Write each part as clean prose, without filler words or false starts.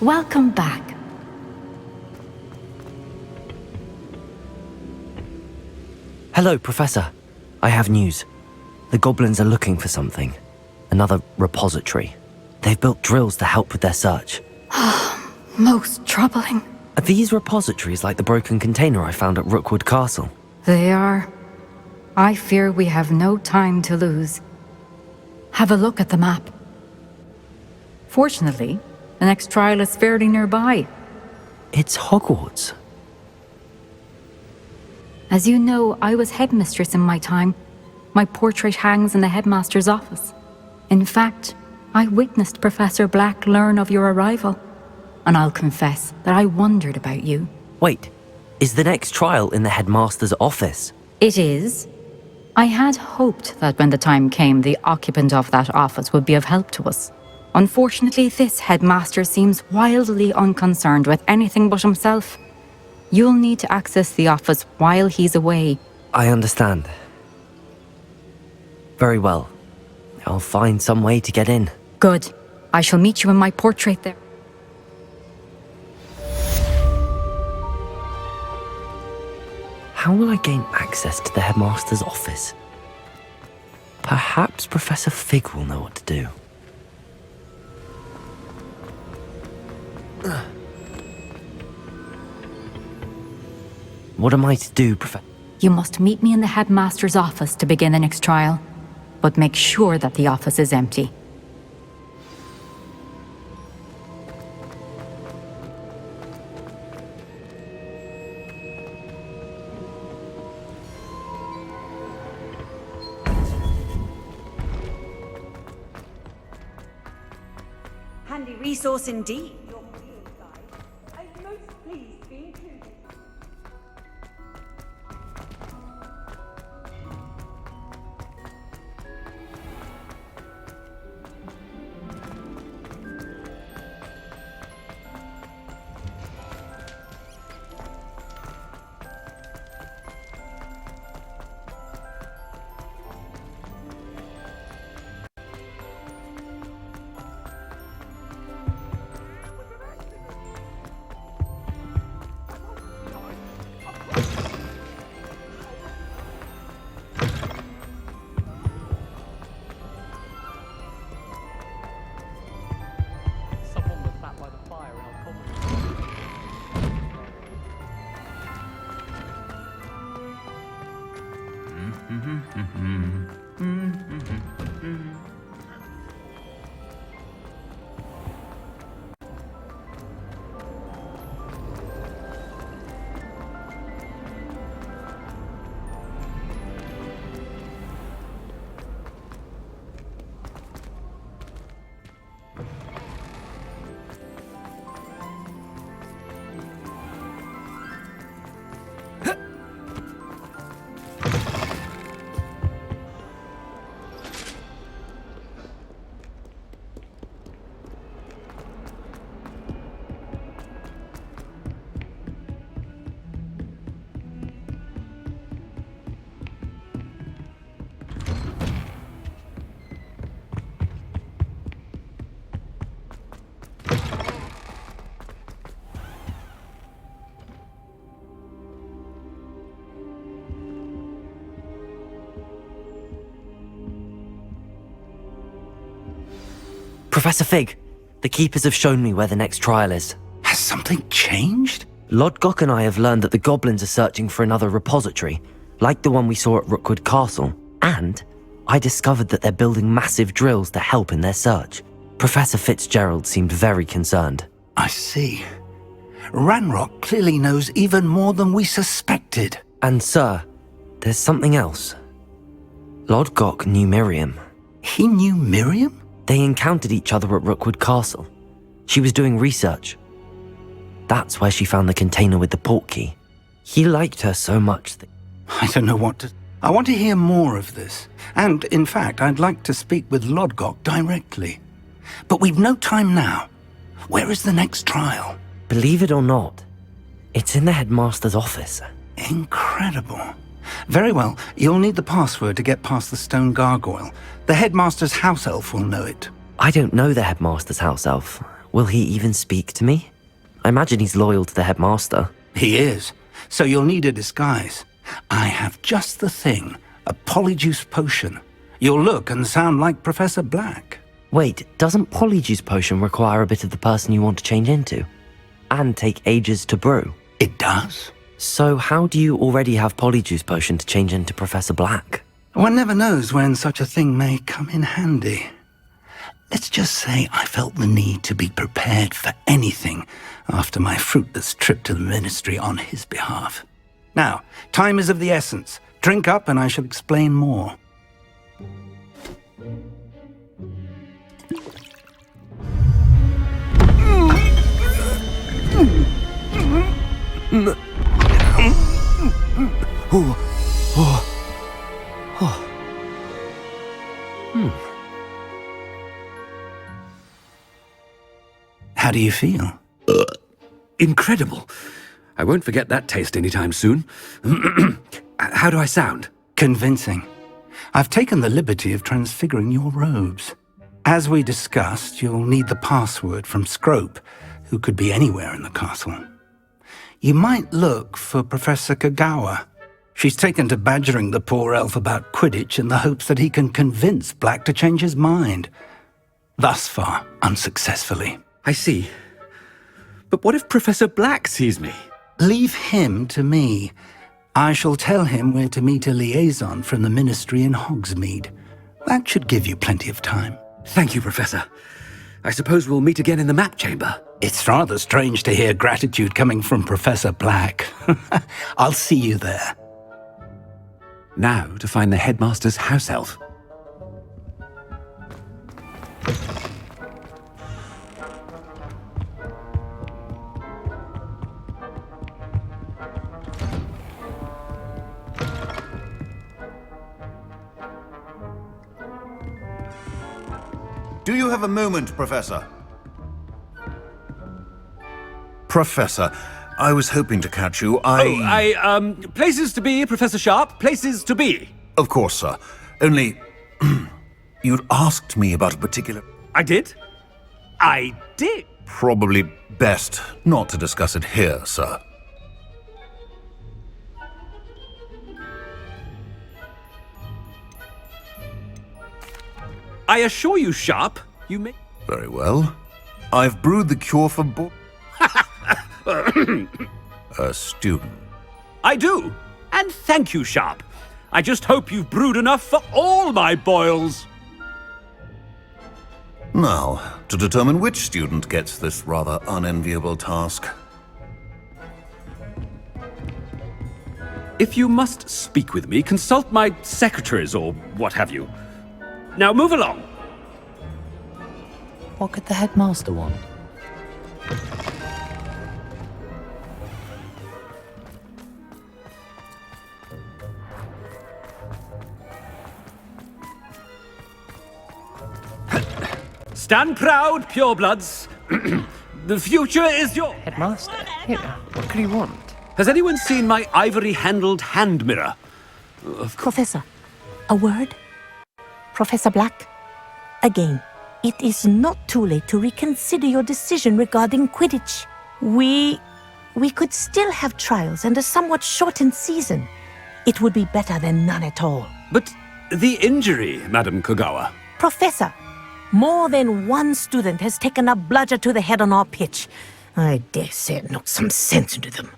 Welcome back. Hello, Professor. I have news. The goblins are looking for something. Another repository. They've built drills to help with their search. Most troubling. Are these repositories like the broken container I found at Rookwood Castle? They are. I fear we have no time to lose. Have a look at the map. Fortunately, the next trial is fairly nearby. It's Hogwarts. As you know, I was headmistress in my time. My portrait hangs in the headmaster's office. In fact, I witnessed Professor Black learn of your arrival. And I'll confess that I wondered about you. Wait, is the next trial in the headmaster's office? It is. I had hoped that when the time came, the occupant of that office would be of help to us. Unfortunately, this headmaster seems wildly unconcerned with anything but himself. You'll need to access the office while he's away. I understand. Very well. I'll find some way to get in. Good. I shall meet you in my portrait there. How will I gain access to the headmaster's office? Perhaps Professor Fig will know what to do. What am I to do, Professor? You must meet me in the headmaster's office to begin the next trial. But make sure that the office is empty. Handy resource indeed. Your field guide. I'm most pleased to be included. Someone was sat by the fire in our common. Professor Fig, the Keepers have shown me where the next trial is. Has something changed? Lodgok and I have learned that the goblins are searching for another repository, like the one we saw at Rookwood Castle, and I discovered that they're building massive drills to help in their search. Professor FITZGERALD seemed very concerned. I see. Ranrock clearly knows even more than we suspected. And sir, there's something else. Lodgok knew Miriam. He knew Miriam? They encountered each other at Rookwood Castle. She was doing research. That's where she found the container with the portkey. He liked her so much that... I don't know what to... I want to hear more of this. And, in fact, I'd like to speak with Lodgok directly. But we've no time now. Where is the next trial? Believe it or not, it's in the headmaster's office. Incredible. Very well, you'll need the password to get past the stone gargoyle. The headmaster's house elf will know it. I don't know the headmaster's house elf. Will he even speak to me? I imagine he's loyal to the headmaster. He is. So you'll need a disguise. I have just the thing. A polyjuice potion. You'll look and sound like Professor Black. Wait, doesn't Polyjuice Potion require a bit of the person you want to change into? And take ages to brew? It does. So how do you already have Polyjuice Potion to change into Professor Black? One never knows when such a thing may come in handy. Let's just say I felt the need to be prepared for anything after my fruitless trip to the Ministry on his behalf. Now, time is of the essence. Drink up and I shall explain more. How do you feel? Incredible. I won't forget that taste anytime soon. How do I sound? Convincing. I've taken the liberty of transfiguring your robes. As we discussed, you'll need the password from Scrope, who could be anywhere in the castle. You might look for Professor Kagawa. She's taken to badgering the poor elf about Quidditch in the hopes that he can convince Black to change his mind. Thus far, unsuccessfully. I see. But what if Professor Black sees me? Leave him to me. I shall tell him where to meet a liaison from the Ministry in Hogsmeade. That should give you plenty of time. Thank you, Professor. I suppose we'll meet again in the map chamber. It's rather strange to hear gratitude coming from Professor Black. I'll see you there. Now to find the headmaster's house elf. Do you have a moment, Professor? Professor, I was hoping to catch you. Places to be, Professor Sharp. Places to be. Of course, sir. Only, you'd asked me about a particular... I did? I did. Probably best not to discuss it here, sir. I assure you, Sharp, you may... Very well. I've brewed the cure for a student. I do. And thank you, Sharp. I just hope you've brewed enough for all my boils. Now, to determine which student gets this rather unenviable task. If you must speak with me, consult my secretaries or what have you. Now move along. What could the headmaster want? Stand proud, purebloods. The future is yours. Headmaster? Here, what could he want? Has anyone seen my ivory-handled hand mirror? Professor, a word? Professor Black? Again, it is not too late to reconsider your decision regarding Quidditch. We could still have trials and a somewhat shortened season. It would be better than none at all. But the injury, Madam Kagawa. Professor, more than one student has taken a bludger to the head on our pitch. I dare say it knocked some sense into them.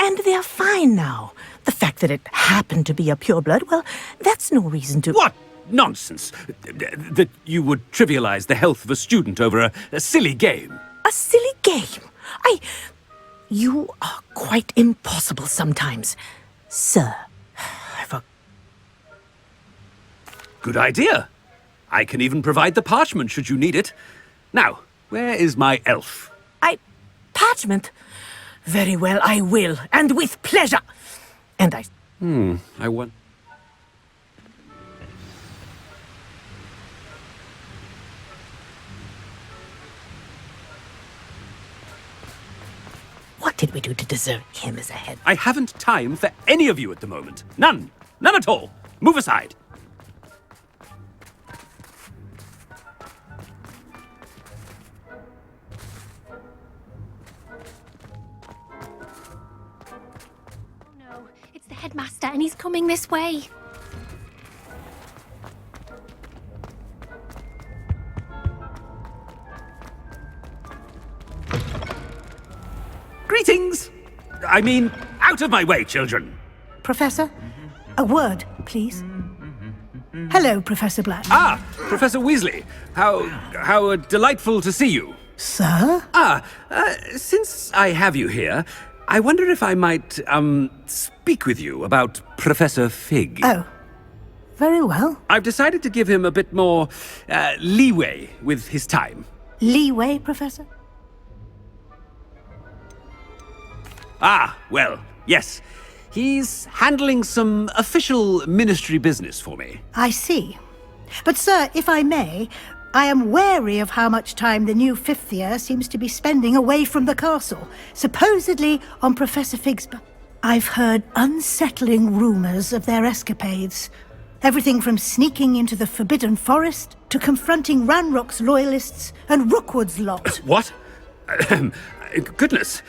And they're fine now. The fact that it happened to be a pureblood, well, that's no reason to... What nonsense! That you would trivialize the health of a student over a silly game. A silly game? You are quite impossible sometimes, sir. Good idea. I can even provide the parchment should you need it. Now, where is my elf? Parchment? Very well, I will, and with pleasure. And I want... What did we do to deserve him as a head? I haven't time for any of you at the moment. None. None at all. Move aside. No, it's the headmaster and he's coming this way. Greetings! I mean, out of my way, children. Professor, a word, please. Hello, Professor Black. Ah, Professor Weasley. How delightful to see you. Sir? Since I have you here, I wonder if I might, speak with you about Professor Fig. Oh, very well. I've decided to give him a bit more, leeway with his time. Leeway, Professor? Ah, well, yes. He's handling some official ministry business for me. I see. But, sir, if I may, I am wary of how much time the new fifth year seems to be spending away from the castle, supposedly on Professor Fig's... I've heard unsettling rumors of their escapades. Everything from sneaking into the Forbidden Forest to confronting Ranrock's loyalists and Rookwood's lot. What? Goodness.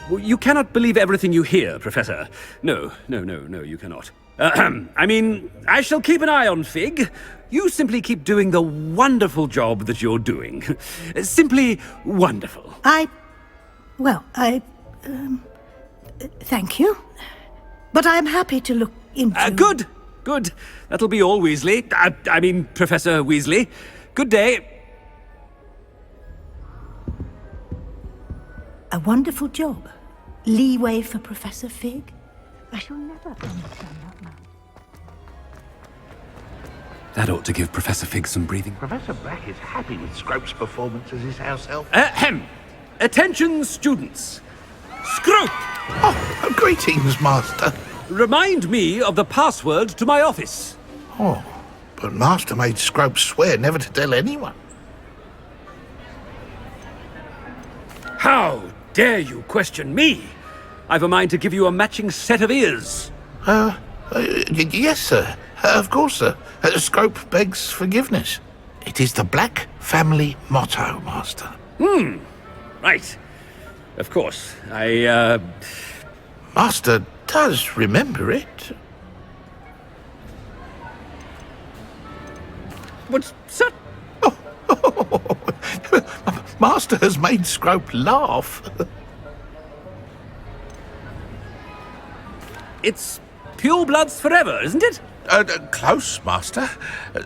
You cannot believe everything you hear, Professor. No, you cannot. I mean, I shall keep an eye on Fig. You simply keep doing the wonderful job that you're doing. Simply wonderful. Thank you. But I'm happy to look into... Good. That'll be all, Weasley. I mean, Professor Weasley. Good day. A wonderful job. Leeway for Professor Fig? I shall never understand that man. That ought to give Professor Fig some breathing. Professor Black is happy with Scrope's performance as his house elf. Attention, students. Scrope! Oh, greetings, Master. Remind me of the password to my office. Oh, but Master made Scrope swear never to tell anyone. How dare you question me? I've a mind to give you a matching set of ears. Yes, sir. Of course, sir. Scrope begs forgiveness. It is the Black family motto, Master. Right. Of course. Master does remember it. What's that? Master has made Scrope laugh. It's purebloods forever, isn't it? Close, Master.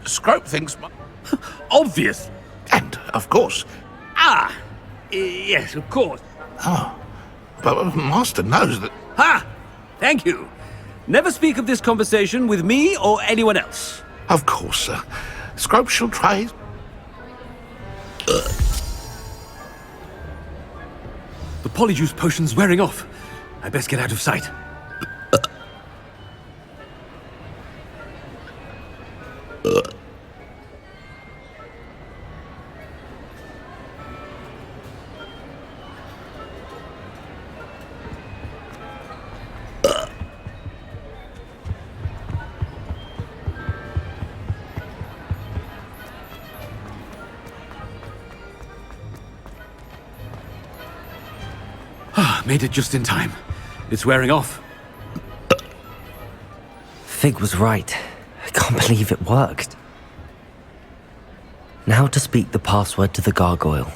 Scrope thinks... Obvious. And, of course... Yes, of course. Oh, but Master knows that... Ha! Thank you. Never speak of this conversation with me or anyone else. Of course, sir. Scrope shall try his... The polyjuice potion's wearing off. I best get out of sight. Made it just in time. It's wearing off. Fig was right. I can't believe it worked. Now to speak the password to the gargoyle.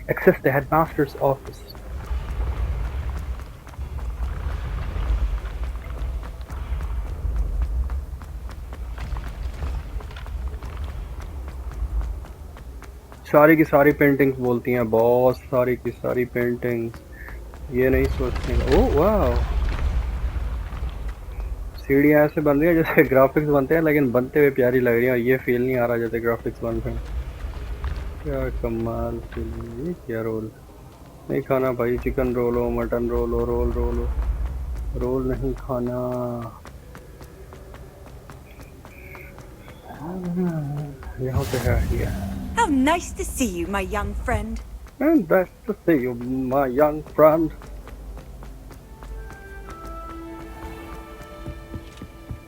Access the headmaster's office. सारी की सारी paintings बोलती हैं boss, सारी की सारी paintings, ये नहीं सोचते। ओह वाह, सीढ़ियाँ ऐसे बन रही है जैसे ग्राफिक्स बनते हैं, लेकिन बनते हुए प्यारी लग रही है। ये फील नहीं आ रहा जैसे ग्राफिक्स बन रहे हैं। क्या कमाल फील। ये क्या रोल नहीं खाना भाई, चिकन रोल हो, मटन रोल हो, रोल हो, रोल नहीं खाना। यहाँ पे है ये। How nice to see you, my young friend. And nice to see you, my young friend.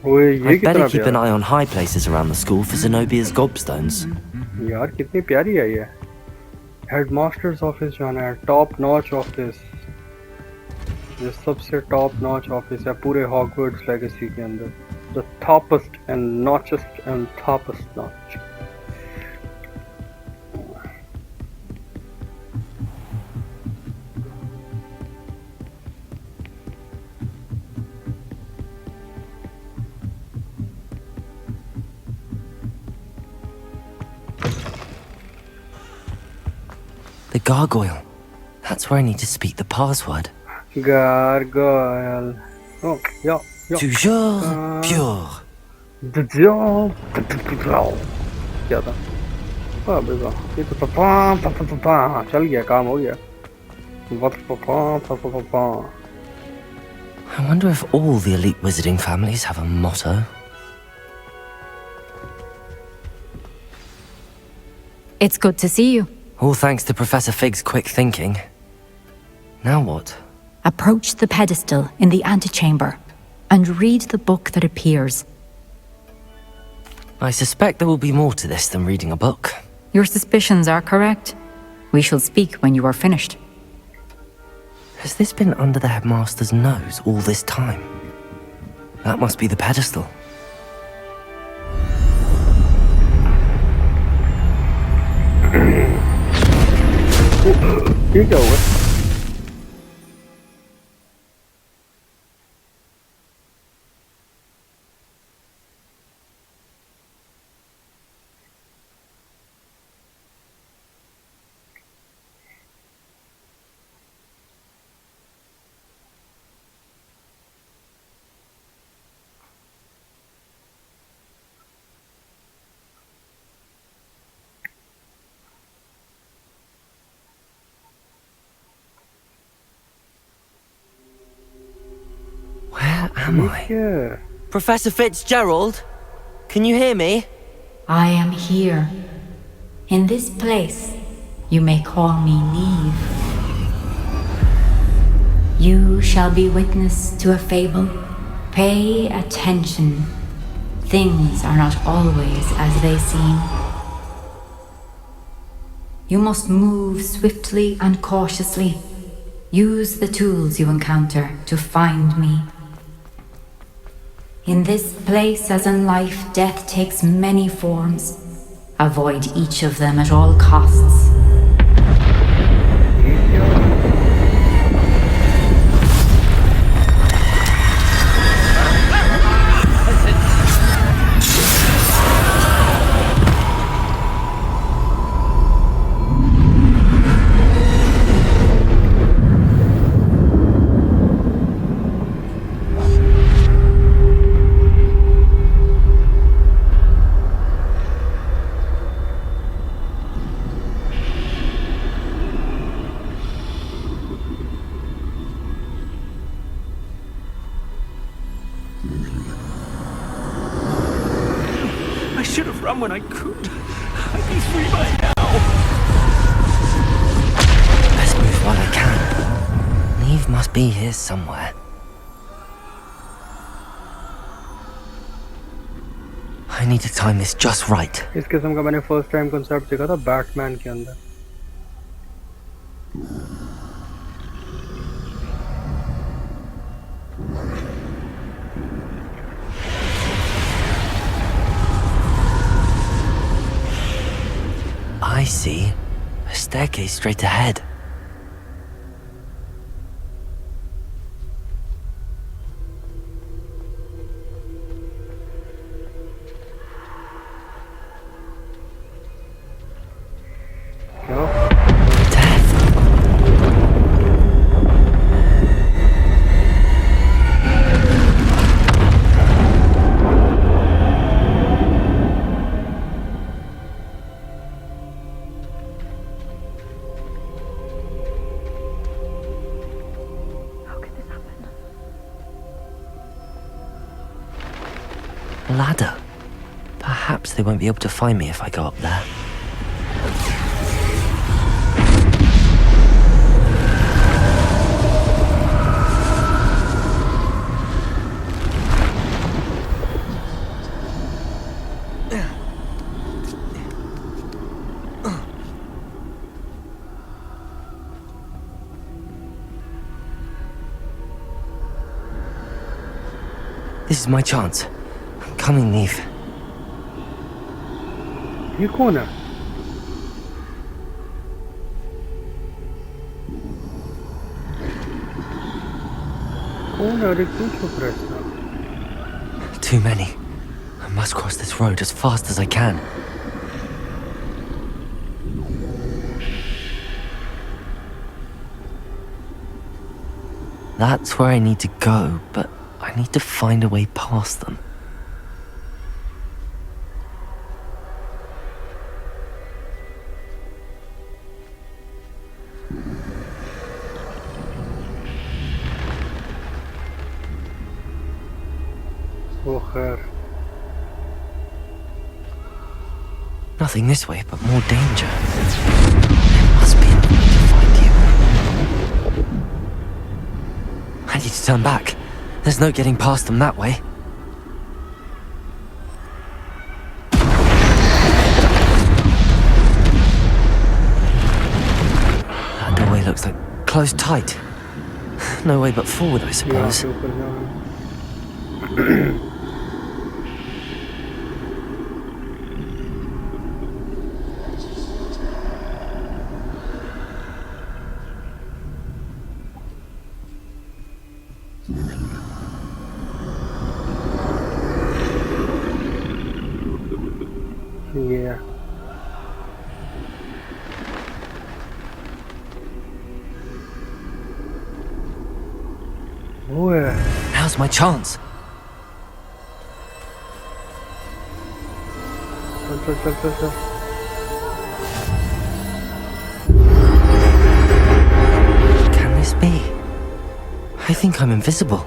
I'd better keep an eye on high places around the school for Zenobia's gobstones. यार कितनी प्यारी है ये। हेडमास्टर्स ऑफिस जाना है, top notch office, ये सबसे top notch office है पूरे हॉगवर्ट्स लेगेसी के अंदर। The toppest and notchest and toppest notch. The gargoyle. That's where I need to speak the password. Gargoyle. Oh, yeah. Toujours pure. क्या था? ये तो चल गया, काम हो गया। I wonder if all the elite wizarding families have a motto. It's good to see you. All thanks to Professor Fig's quick thinking. Now what? Approach the pedestal in the antechamber and read the book that appears. I suspect there will be more to this than reading a book. Your suspicions are correct. We shall speak when you are finished. Has this been under the headmaster's nose all this time? That must be the pedestal. ये क्या हुआ? Where am I? Professor FITZGERALD? Can you hear me? I am here. In this place, you may call me Neve. You shall be witness to a fable. Pay attention. Things are not always as they seem. You must move swiftly and cautiously. Use the tools you encounter to find me. In this place, as in life, death takes many forms. Avoid each of them at all costs. When I could. I'd be free by now. Let's move while I can. Neve must be here somewhere. I need to time this just right. इस किस्म का मैंने first time concept देखा था Batman के अंदर। see a staircase straight ahead. A ladder. Perhaps they won't be able to find me if I go up there. This is my chance. I'm coming, Neve. ये कौन है? कौन है? अरे क्यों छुप रहा है इसमें? Too many. I must cross this road as fast as I can. That's where I need to go, but I need to find a way past them. Oh, खैर. Nothing this way, but more danger. There must be another way to find you. I need to turn back. There's no getting past them that way. That doorway looks like closed tight. No way but forward, I suppose. Yeah. Oh, yeah. Now's my chance. चल. Can this be? I think I'm invisible.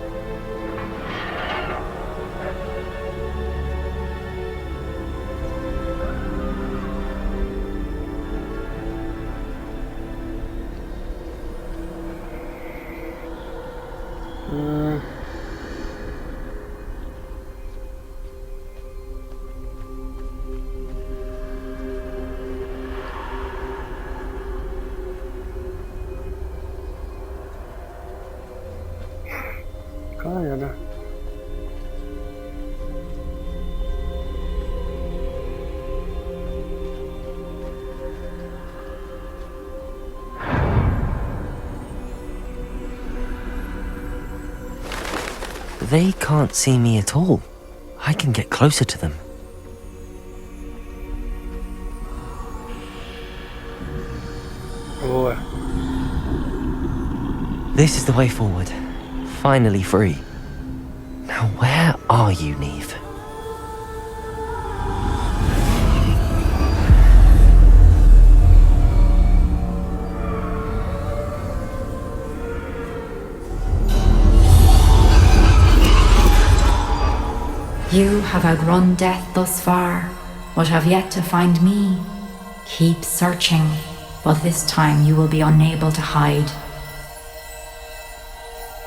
कहाँ जाना? They can't see me at all. I can get closer to them. Oh. This is the way forward. Finally free. Now where are you, Neve? You have outrun death thus far, but have yet to find me. Keep searching, but this time you will be unable to hide.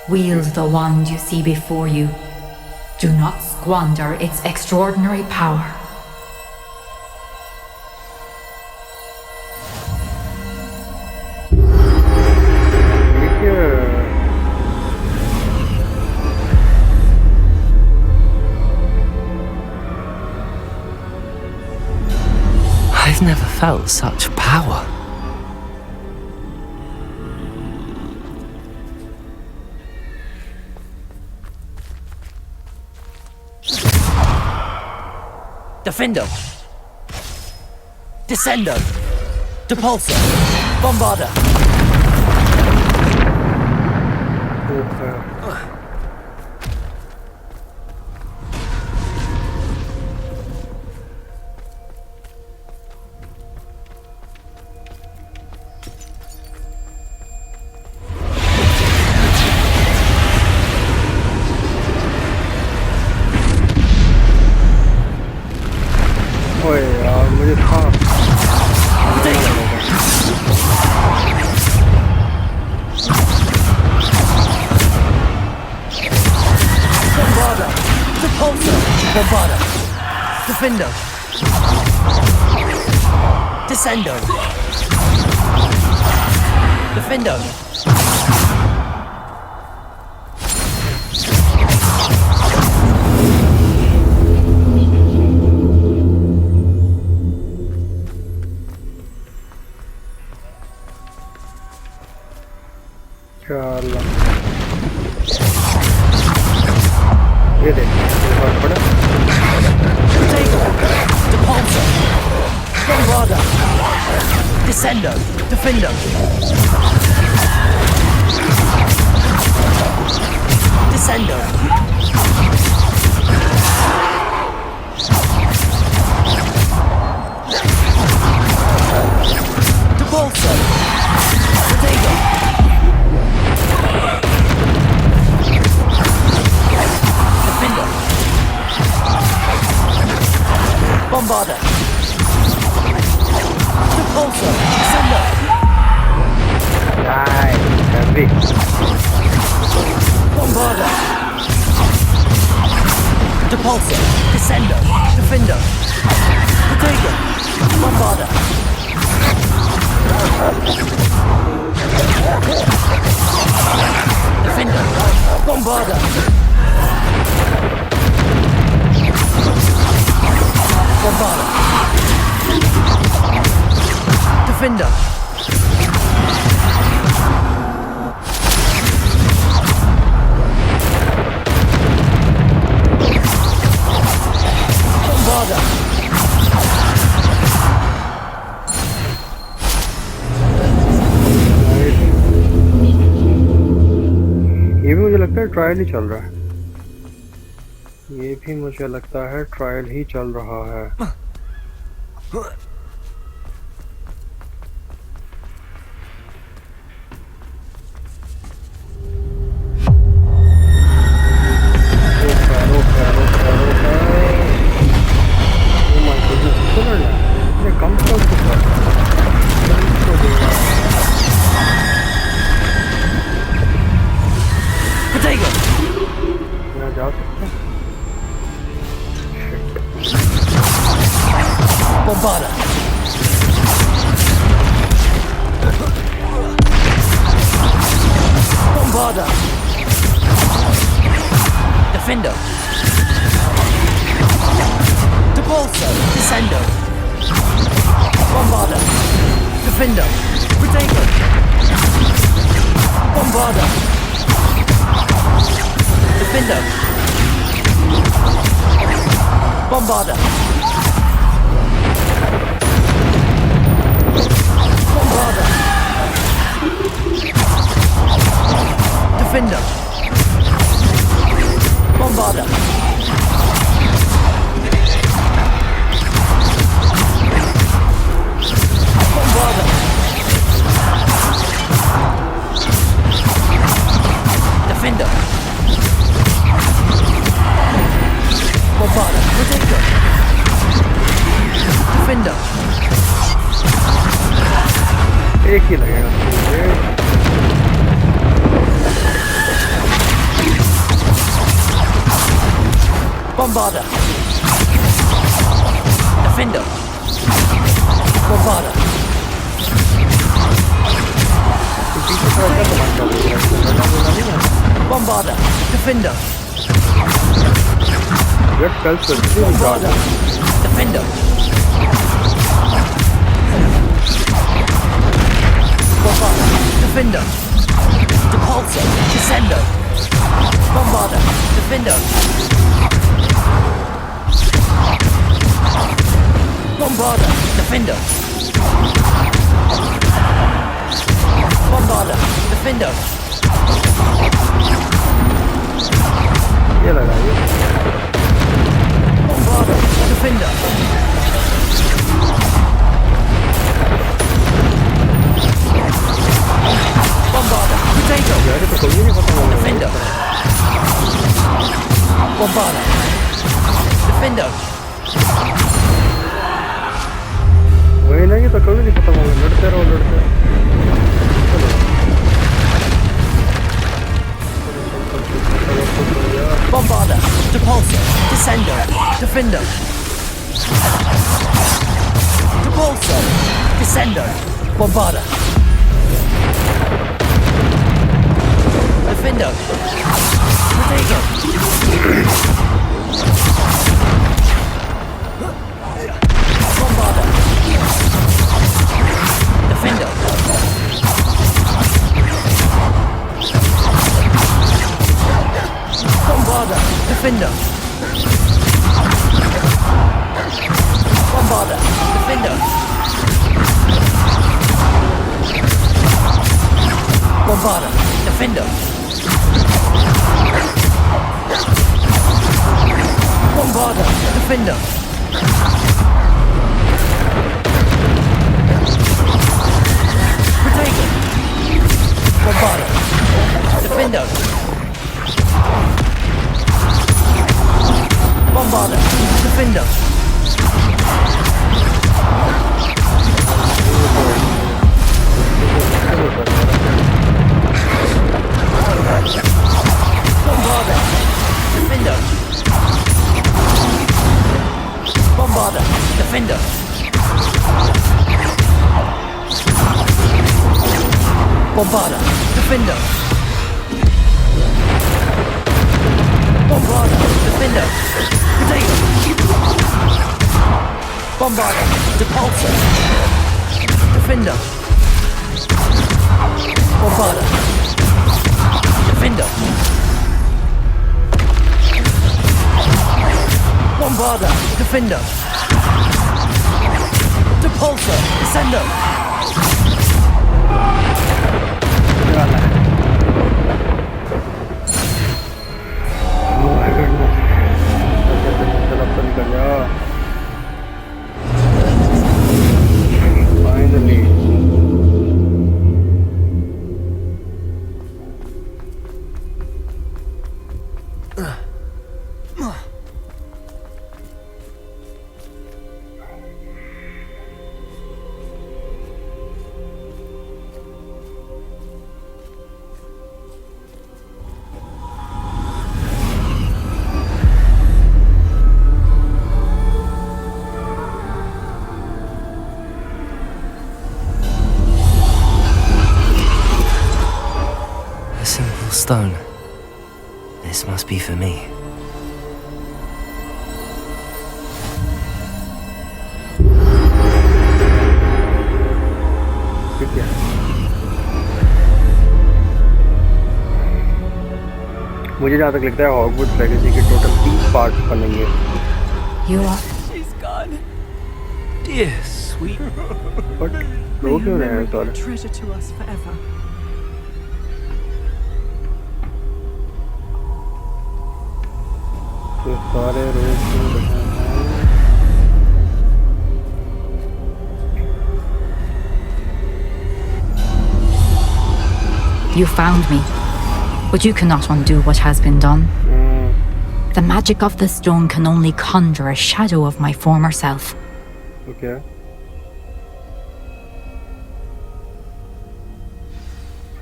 Wield the wand you see before you. Do not squander its extraordinary power. I've never felt such power. Defendo. Descendo. Depulso. Bombarda. ओए यार मुझे था Bombarda. Depulso. Bombarda. Defendo. Descendo. Defendo. चलो ये देख बहुत बड़ा Depulso. Bombarda. Descendo. Defendo. Descendo. Depulso. Protego. Defendo. Bombarda. Depulso. Descendo. Nice, heavy. Bombarda. Depulso. Descendo. Defendo. Protego. Bombarda. Defendo. Bombarda. Bombarda. Defender. Bombarda. ये भी मुझे लगता है ट्रायल ही चल रहा है ये भी मुझे लगता है ट्रायल ही चल रहा है जा सकते हैं Bombarda. Bombarda. Defendo. Depulso. Descendo. Bombarda. Defendo. Protego. Bombarda. Defendo. Bombarda. Bombarda. Defender. Bombarda. Bombarda. Defender. Bombarda. Protector. Defender. एक ही लगेगा Bombarda. Defender. Bombarda. Bombarda. Defender. Bombarda. Defender. Bombarda, Defender, Depulso, Descendo, Bombarda, Defender, Bombarda, Defender, Bombarda, Defender. ये लगा ये Bombarda, Defender. Bombarda, Potato. यार तो कोई नहीं पता होगा Defender. Bombarda. Defender. वही नहीं तो कभी नहीं पता होगा लड़ते रहो Bombarda, Depulso, Descendo, Defender. Depulso, Descendo, Bombarda. Defender. Potato. Bombarda. Defender. Bombarda, Defender. Bombarda, Defender. Bombarda, Defender. Bombarda, Defender. Potato. Bombarda, Defender. Bombarda, Defender. Bombarda, Defender. Bombarda, Defender. Bombarda, Defender. Bombarda, Defender. Potato. Bombarda, Depulso. Defender. Bombarda. Defender. Bombarda, Defender. Depulso, Descendo. Finally. A simple stone. This must be for me. ठीक है मुझे जहाँ तक लगता है Hogwarts Legacy के total 3 parts बनेंगे You are. She's gone. Dear sweet. But रो क्यों रहे हैं सारे treasure to us forever. तो सारे रो क्यों रहे हैं You found me, but you cannot undo what has been done. The magic of the stone can only conjure a shadow of my former self. Okay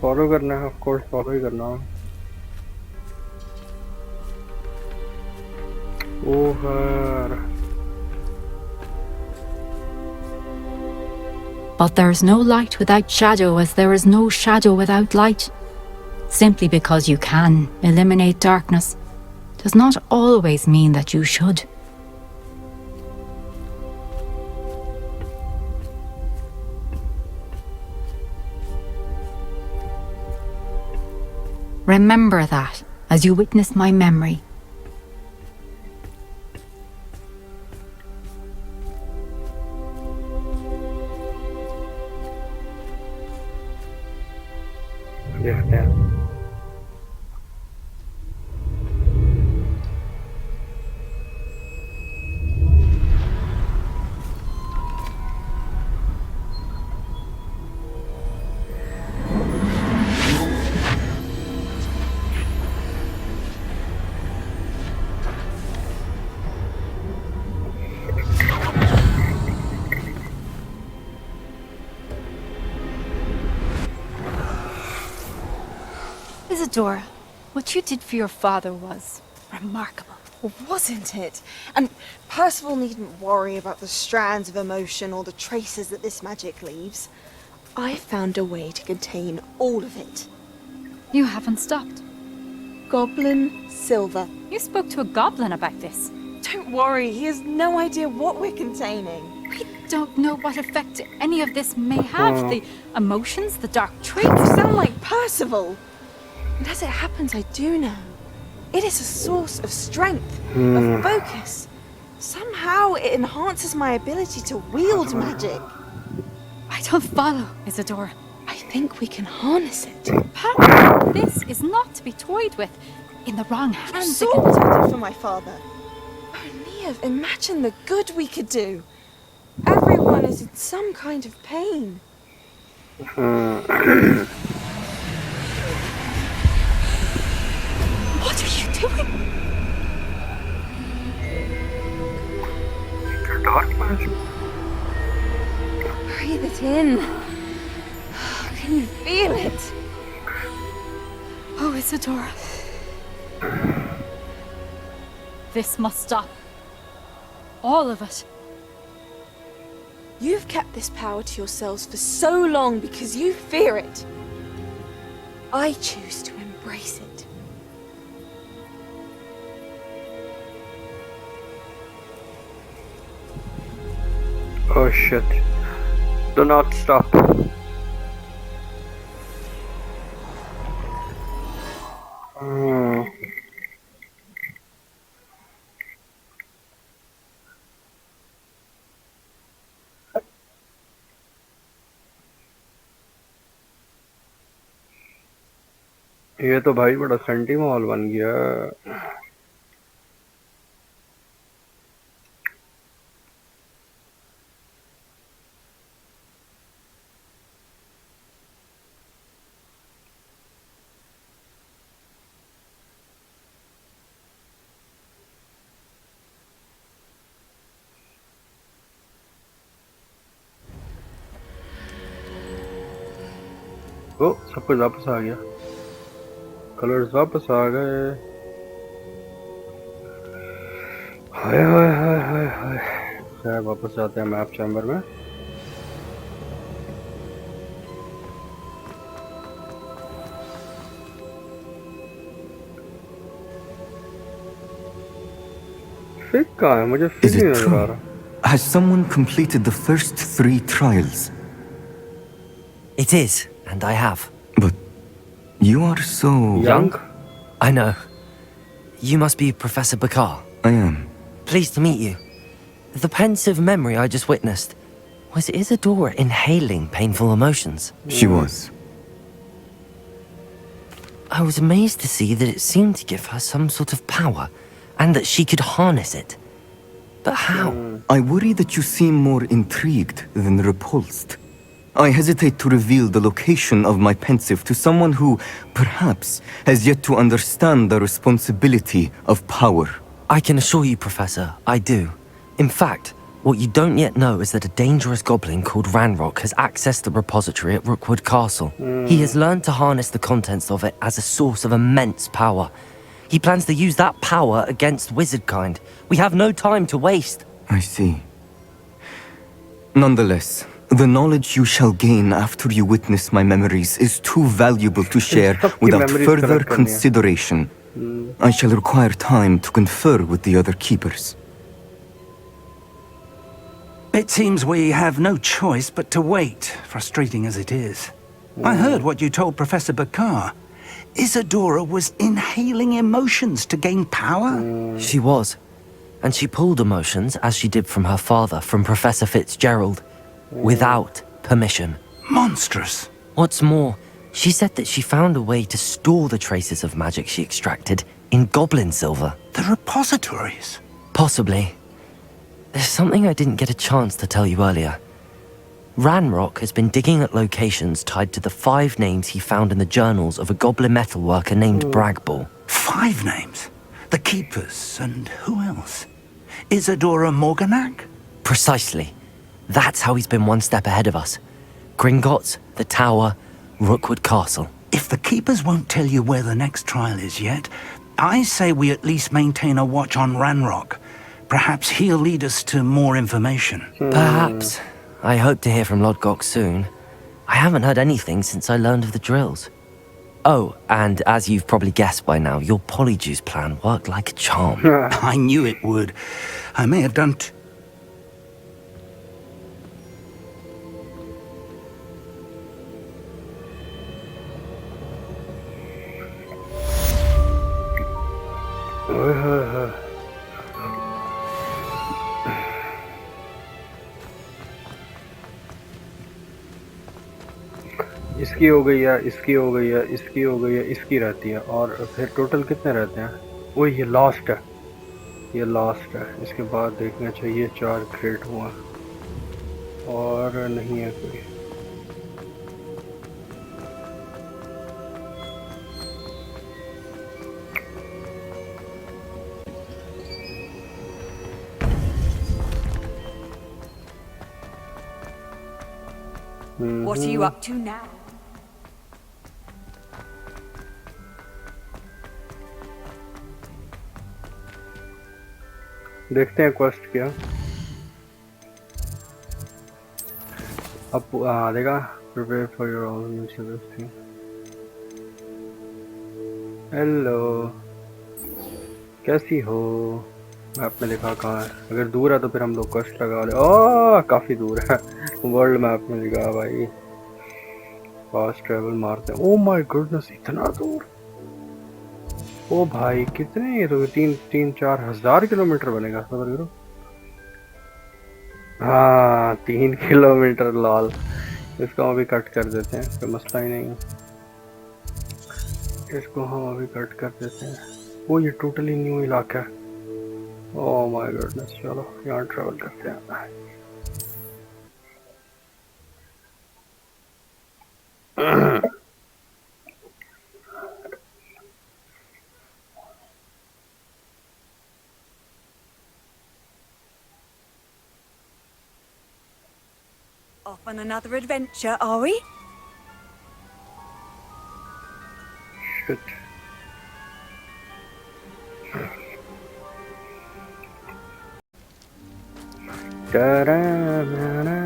follow करना है of course follow ही करना है over But there is no light without shadow, as there is no shadow without light. Simply because you can eliminate darkness does not always mean that you should. Remember that as you witness my memory. देखते हैं। Isadora, what you did for your father was remarkable. Well, wasn't it? And Percival needn't worry about the strands of emotion or the traces that this magic leaves. I found a way to contain all of it. You haven't stopped. Goblin silver. You spoke to a goblin about this. Don't worry, he has no idea what we're containing. We don't know what effect any of this may have. The emotions, the dark traits. You sound like Percival. And as it happens, I do know. It is a source of strength, of focus. Somehow it enhances my ability to wield magic. I don't follow, Isadora. I think we can harness it. Pat, this is not to be toyed with. In the wrong You hands, saw what I did for my father. Oh, Neve, imagine the good we could do. Everyone is in some kind of pain. What are you doing? Breathe it in. Can you feel it? Oh, Isadora. This must stop. All of it. You've kept this power to yourselves for so long because you fear it. I choose to embrace it. Oh shit. Do not stop. ये तो भाई बड़ा senti माहौल बन गया। ओ सब कुछ वापस आ गया, कलर्स वापस आ गए। हाय हाय हाय हाय हाय। खैर वापस जाते हैं मैप चैम्बर में। फिग कहाँ है? मुझे फिग नहीं नजर आ रहा। Has someone completed the first 3 trials? It is, and I have. But you are so... Young? I know. You must be Professor Bakar. I am. Pleased to meet you. The pensive memory I just witnessed, was Isadora inhaling painful emotions? She was. I was amazed to see that it seemed to give her some sort of power, and that she could harness it. But how? I worry that you seem more intrigued than repulsed. I hesitate to reveal the location of my pensive to someone who, perhaps, has yet to understand the responsibility of power. I can assure you, Professor, I do. In fact, what you don't yet know is that a dangerous goblin called Ranrock has accessed the repository at Rookwood Castle. He has learned to harness the contents of it as a source of immense power. He plans to use that power against wizardkind. We have no time to waste. I see. Nonetheless, the knowledge you shall gain after you witness my memories is too valuable to share without further consideration. I shall require time to confer with the other keepers. It seems we have no choice but to wait, frustrating as it is. I heard what you told Professor Bakar. Isadora was inhaling emotions to gain power? She was. And she pulled emotions, as she did from her father, from Professor FITZGERALD, without permission. Monstrous. What's more, she said that she found a way to store the traces of magic she extracted in goblin silver. The repositories? Possibly. There's something I didn't get a chance to tell you earlier. Ranrock has been digging at locations tied to the 5 names he found in the journals of a goblin metalworker named Bragball. 5 names? The Keepers, and who else? Isadora Morganac? Precisely. That's how he's been one step ahead of us. Gringotts, the Tower, Rookwood Castle. If the Keepers won't tell you where the next trial is yet, I say we at least maintain a watch on Ranrock. Perhaps he'll lead us to more information. Perhaps. I hope to hear from Lodgok soon. I haven't heard anything since I learned of the drills. Oh, and as you've probably guessed by now, your Polyjuice plan worked like a charm. I knew it would. I may have done इसकी हो गई है, इसकी हो गई है, इसकी हो गई है, इसकी रहती है, और फिर टोटल कितने रहते हैं? वो ये लास्ट है, ये लास्ट है। इसके बाद देखना चाहिए 4 क्रेट हुआ और नहीं है कोई। What are you up to now? देखते हैं क्वेस्ट क्या अब देगा। Prepare for your own service. Hello, कैसी हो? मैप में देखा कहाँ है? अगर दूर है तो फिर हम लोग क्वेस्ट लगा ले। ओह काफी दूर है। वर्ल्ड मैप में दिखा भाई। फास्ट ट्रेवल मारते हैं। ओह माय गॉडनेस, इतना दूर। ओ भाई कितने, ये तो 3-4 हजार किलोमीटर बनेगा। समझ करो। हाँ 3 किलोमीटर लाल। इसको अभी कट कर देते हैं, कोई मसला ही नहीं है। इसको हम अभी कट कर देते हैं। वो ये टोटली न्यू इलाका है। ओह माय गॉडनेस, चलो यहाँ ट्रेवल करते हैं। Off on another adventure, are we? Shit.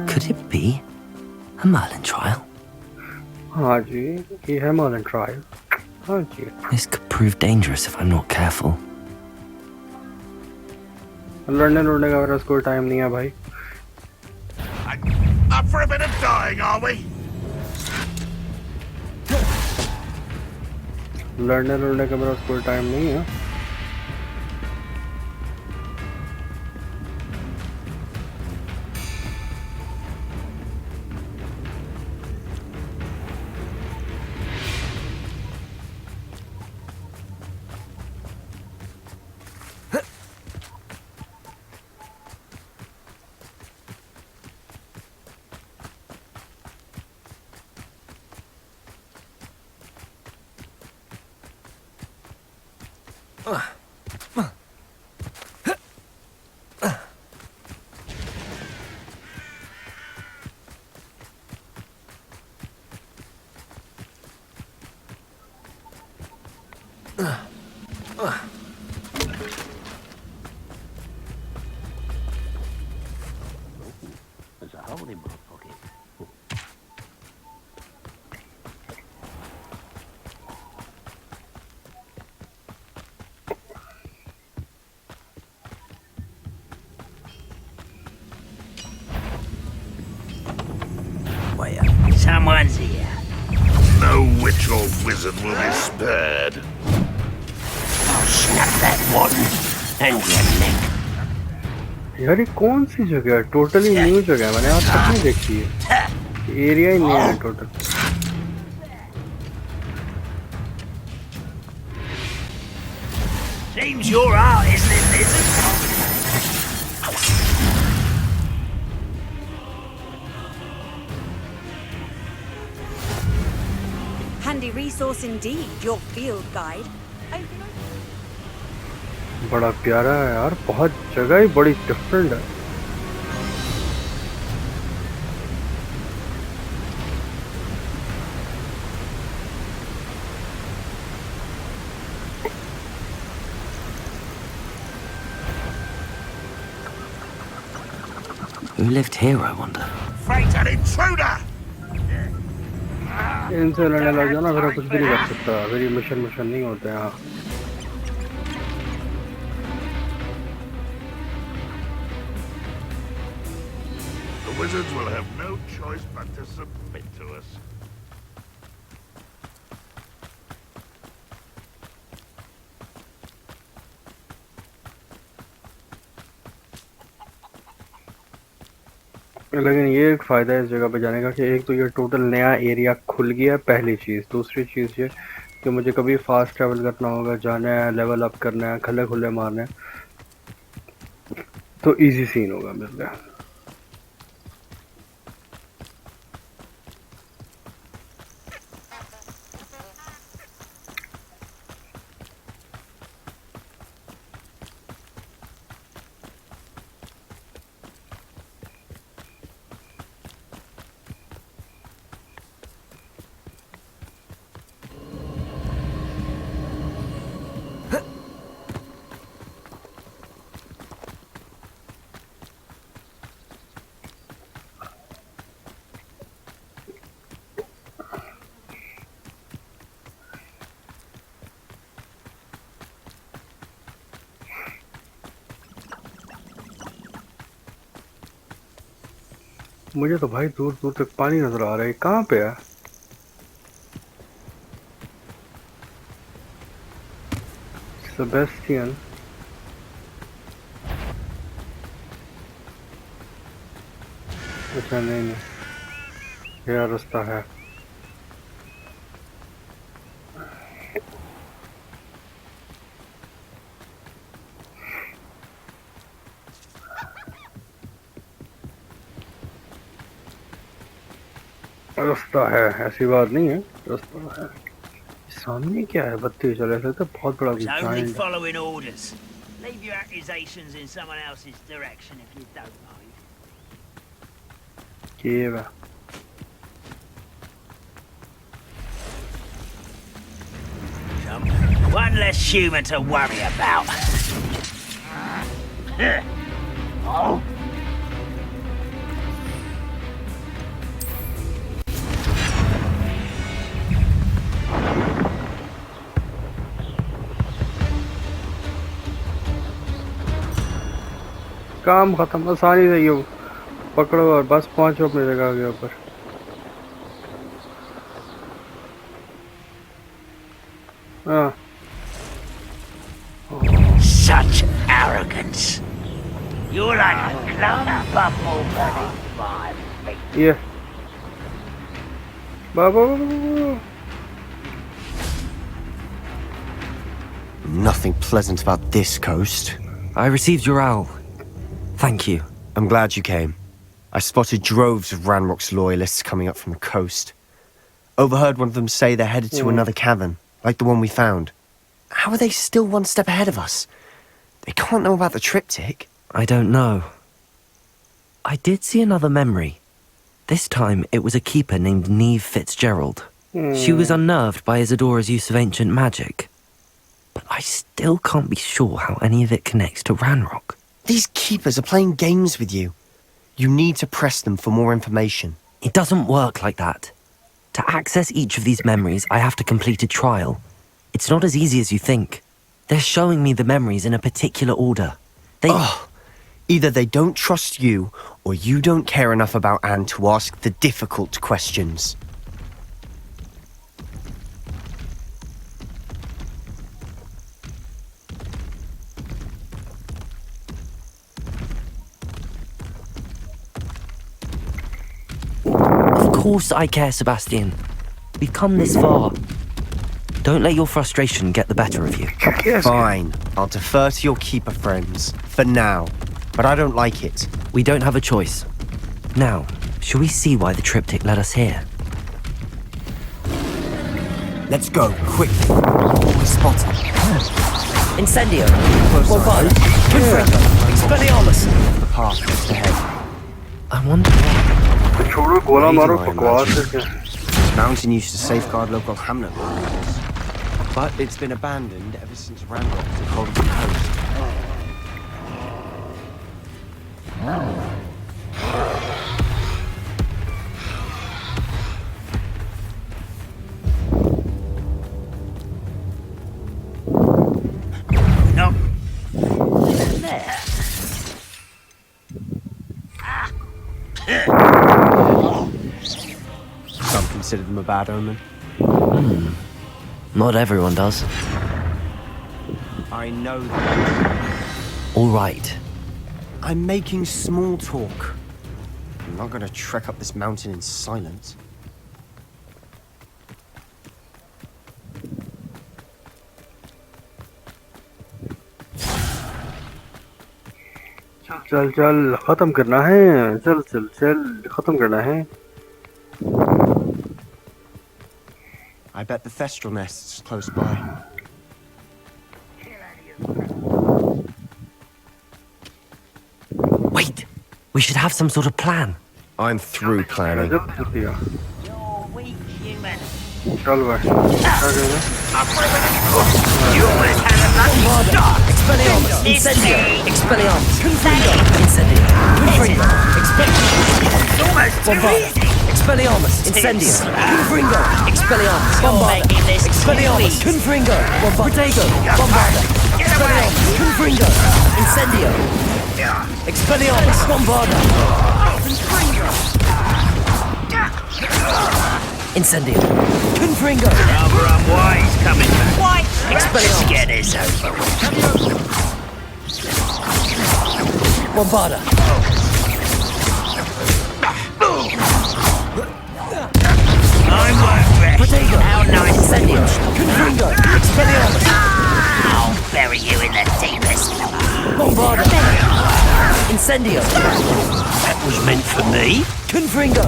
Could it be a Merlin trial? हाँ जी, ये है Merlin trial। हाँ जी। This could prove dangerous if I'm not careful. लड़ने का मेरा कोई टाइम नहीं है भाई। Up for a bit of dying, are we? लड़ने का मेरा कोई टाइम नहीं है। There's a hole in my pocket. Someone's here. No No witch or wizard will be spared. I'll snap that one and your neck. यार ये कौन सी जगह है? टोटली न्यू जगह है, मैंने आज तक नहीं देखी है। एरिया ही नहीं है total. Seems you're out, isn't it, lizard? Handy resource indeed, your field guide. बड़ा प्यारा है यार, बहुत जगह ही बड़ी डिफरेंट है। Who lived here, I wonder? Fight an intruder! इनसे लड़ने लग जाना फिर कुछ भी नहीं कर सकता, फिर ये मिशन नहीं होते हैं। The wizards will have no choice but to submit to us. लेकिन ये एक फ़ायदा है इस जगह पे जाने का कि एक तो ये टोटल नया एरिया खुल गया, पहली चीज़। दूसरी चीज़ ये कि मुझे कभी फास्ट ट्रैवल करना होगा, जाना है, लेवल अप करना है, खले खुले मारने हैं, तो इजी सीन होगा मेरे लिए। मुझे तो भाई दूर दूर तक पानी नजर आ रहा है, कहाँ पे है? सेबेस्टियन, अच्छा नहीं, यह रास्ता है। रास्ता है, ऐसी बात नहीं है, रास्ता है। सामने क्या है? बत्ती चले थे तो बहुत बड़ा Only giant है। following orders. Leave your accusations in someone else's direction if you don't mind. ये है। One less human to worry about. Oh. काम खत्म, आसानी से ये पकड़ो और बस पहुंचो अपनी जगह के ऊपर। हाँ। Such arrogance. You're like a clown bubble burning fire. ये बाबा Nothing pleasant about this coast. I received your owl. Thank you. I'm glad you came. I spotted droves of Ranrock's loyalists coming up from the coast. Overheard one of them say they're headed to another cavern, like the one we found. How are they still one step ahead of us? They can't know about the triptych. I don't know. I did see another memory. This time it was a keeper named FITZGERALD. She was unnerved by Isadora's use of ancient magic. But I still can't be sure how any of it connects to Ranrock. These keepers are playing games with you. You need to press them for more information. It doesn't work like that. To access each of these memories, I have to complete a trial. It's not as easy as you think. They're showing me the memories in a particular order. Either they don't trust you, or you don't care enough about Anne to ask the difficult questions. course I care, Sebastian. We've come this far. Don't let your frustration get the better of you. Fine. I'll defer to your keeper friends. For now. But I don't like it. We don't have a choice. Now, shall we see why the triptych led us here? Let's go, quick. We spot him. Incendio! Bombard! Confringo! Expelliarmus! The path just ahead. I wonder why. छोड़ो गोला मारो I बकवास है imagine. क्या This mountain used to safeguard local hamlet locals. But it's been abandoned ever since Ranrock took hold of the coast. No. There. Some consider them a bad omen. Not everyone does. I know that. All right. I'm making small talk. I'm not gonna trek up this mountain in silence. चल चल खत्म करना है चल चल चल खत्म करना है I bet the Thestral nest's close by. Wait! We should have some sort of plan. I'm through planning. जब चल दिया You're weak human. चल भाई क्या कहना Humans have a bloody stock. Expelliarmus! Incendio! Expelliarmus! Confringo! Incendio! Confringo! Almost too easy. Expelliarmus! Incendio! Confringo! Expelliarmus! Bombarda! making this Expelliarmus! too easy. Confringo! Protego! Bombarda! Expelliarmus! Confringo! Incendio! Expelliarmus! Bombarda! Incendio! Confringo! Another unwise coming back. Why? Expelliarmus! Let's get this over with. Bombarda! I won't rest. Protego! How nice. Incendio! Confringo! Expelliarmus! I'll bury you in the deepest. Bombarda! Incendio! That was meant for me. Confringo!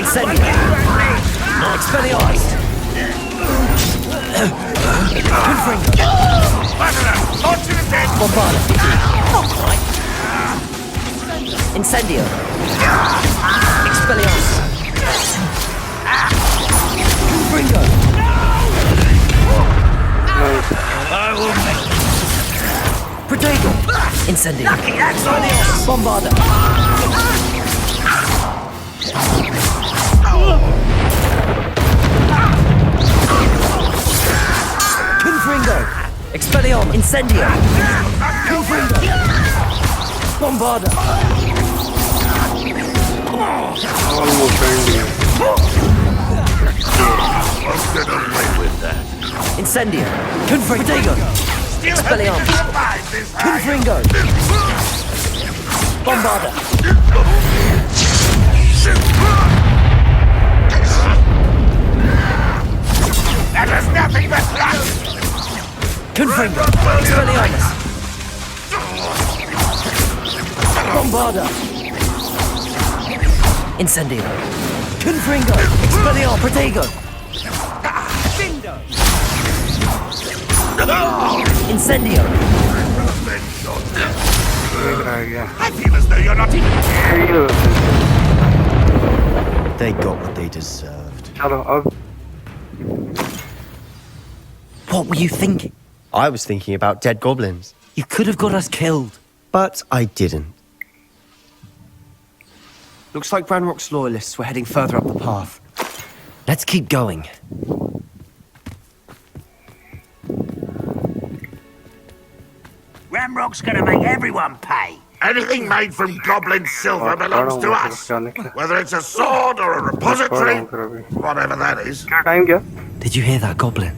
Incendio! Expelliarmus! Confringo! Bombarda! Incendio! Expelliarmus! Confringo! I will make Protego! Incendio! Expelliarmus! Bombarda! Confringo! Expelliarmus! Incendio! Confringo! Bombarda! almost ending I'll get away with that. Incendio! Confringo! Expelliarmus! Confringo! Bombarda! That is nothing but luck! Confringo! Expelliarmus! Bombarda! Incendio! Confringo! Expelliarmus! Protego! Incendio! रह गया I feel as though you're not even here. They got what they deserved. चलो अब What were you thinking? I was thinking about dead goblins. You could have got us killed. But I didn't. Looks like Ranrock's loyalists were heading further up the path. Let's keep going. Ramrock's gonna make everyone pay. Anything made from goblin silver belongs to us. Whether it's a sword or a repository, whatever that is. क्या time क्या Did you hear that goblin?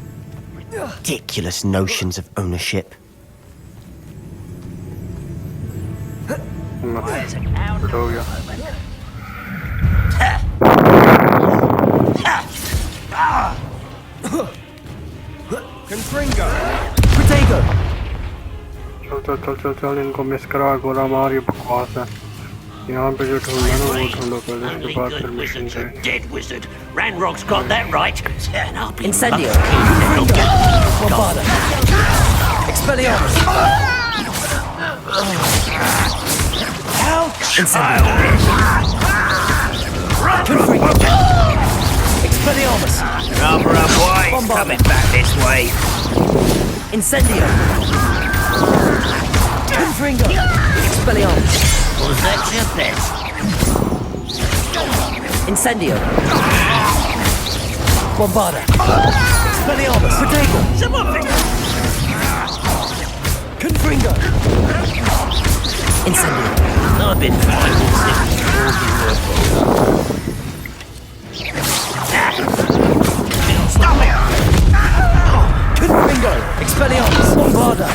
Ridiculous notions of ownership. हो गया Confringo! Protego! चल चल चल चल इनको miss करा गोला मार ये बकवास है यहाँ पे जो ढूंढना ना वो ढूंढो पहले इसके बाद फिर मिशन करें Dead wizard. Ranrock's got that right. Incendio! Bombarda! Expelliarmus! Incendio! Confringo! Expelliarmus! Rather unwise coming back this way. Incendio! Confringo! Expelliarmus! Was that your best? Incendio! Bombarda! Expelliarmus! Protego! Confringo! Incendio! I've been fighting since Stop it! Confringo! Expelliarmus! Bombarda!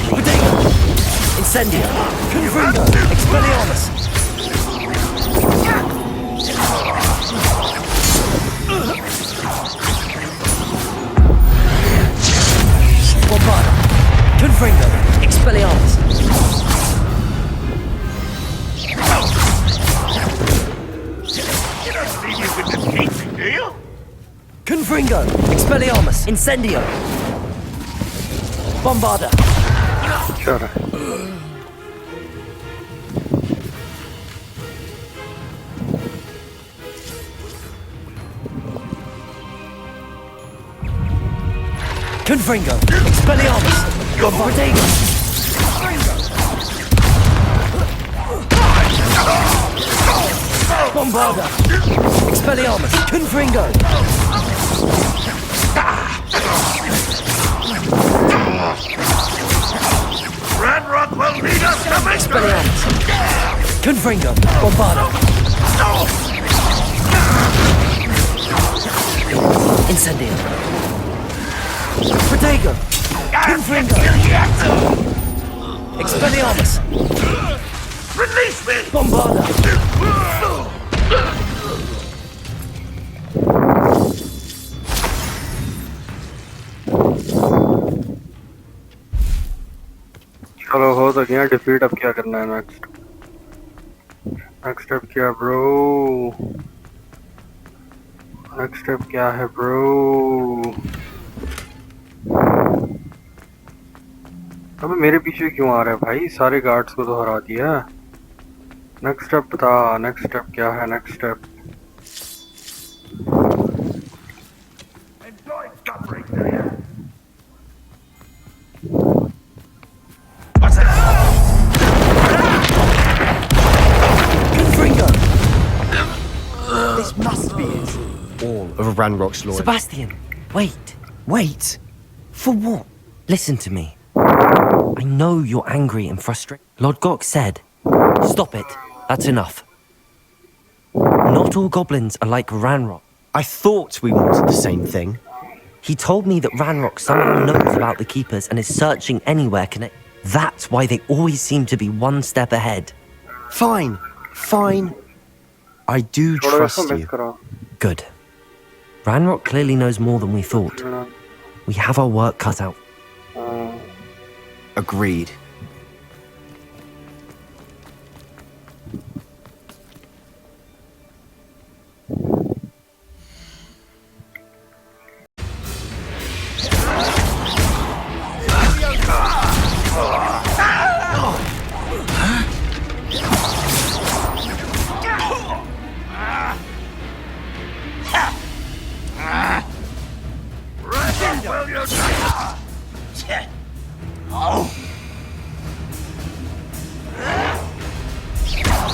Protego! Incendio! Confringo! Expelliarmus! Bombarda! Confringo! Expelliarmus! Confringo! Expelliarmus! Incendio! Bombarda! चल Confringo! Expelliarmus! Protego! Bombarda! Expelliarmus! Confringo! Ranrock will lead us to victory! Expelliarmus! Confringo! Bombarda! Incendio! Protego! Confringo! Expelliarmus! Release me! Bombarda! चलो हो तो गया defeat अब क्या करना है next step क्या ब्रो नेक्स्ट स्टेप क्या है ब्रो अबे मेरे पीछे क्यों आ रहा है भाई सारे गार्ड्स को तो हरा दिया नेक्स्ट स्टेप बता नेक्स्ट स्टेप क्या है next step This must be it. All of Ranrock's lawyers. Sebastian, wait. Wait. For what? Listen to me. I know you're angry and frustrated. Lord Gok said, stop it. That's enough. Not all goblins are like Ranrock. I thought we wanted the same thing. He told me that Ranrock somehow knows about the Keepers and is searching anywhere connected. That's why they always seem to be one step ahead. Fine. Fine. I do trust you. Good. Ranrock clearly knows more than we thought. We have our work cut out. Agreed.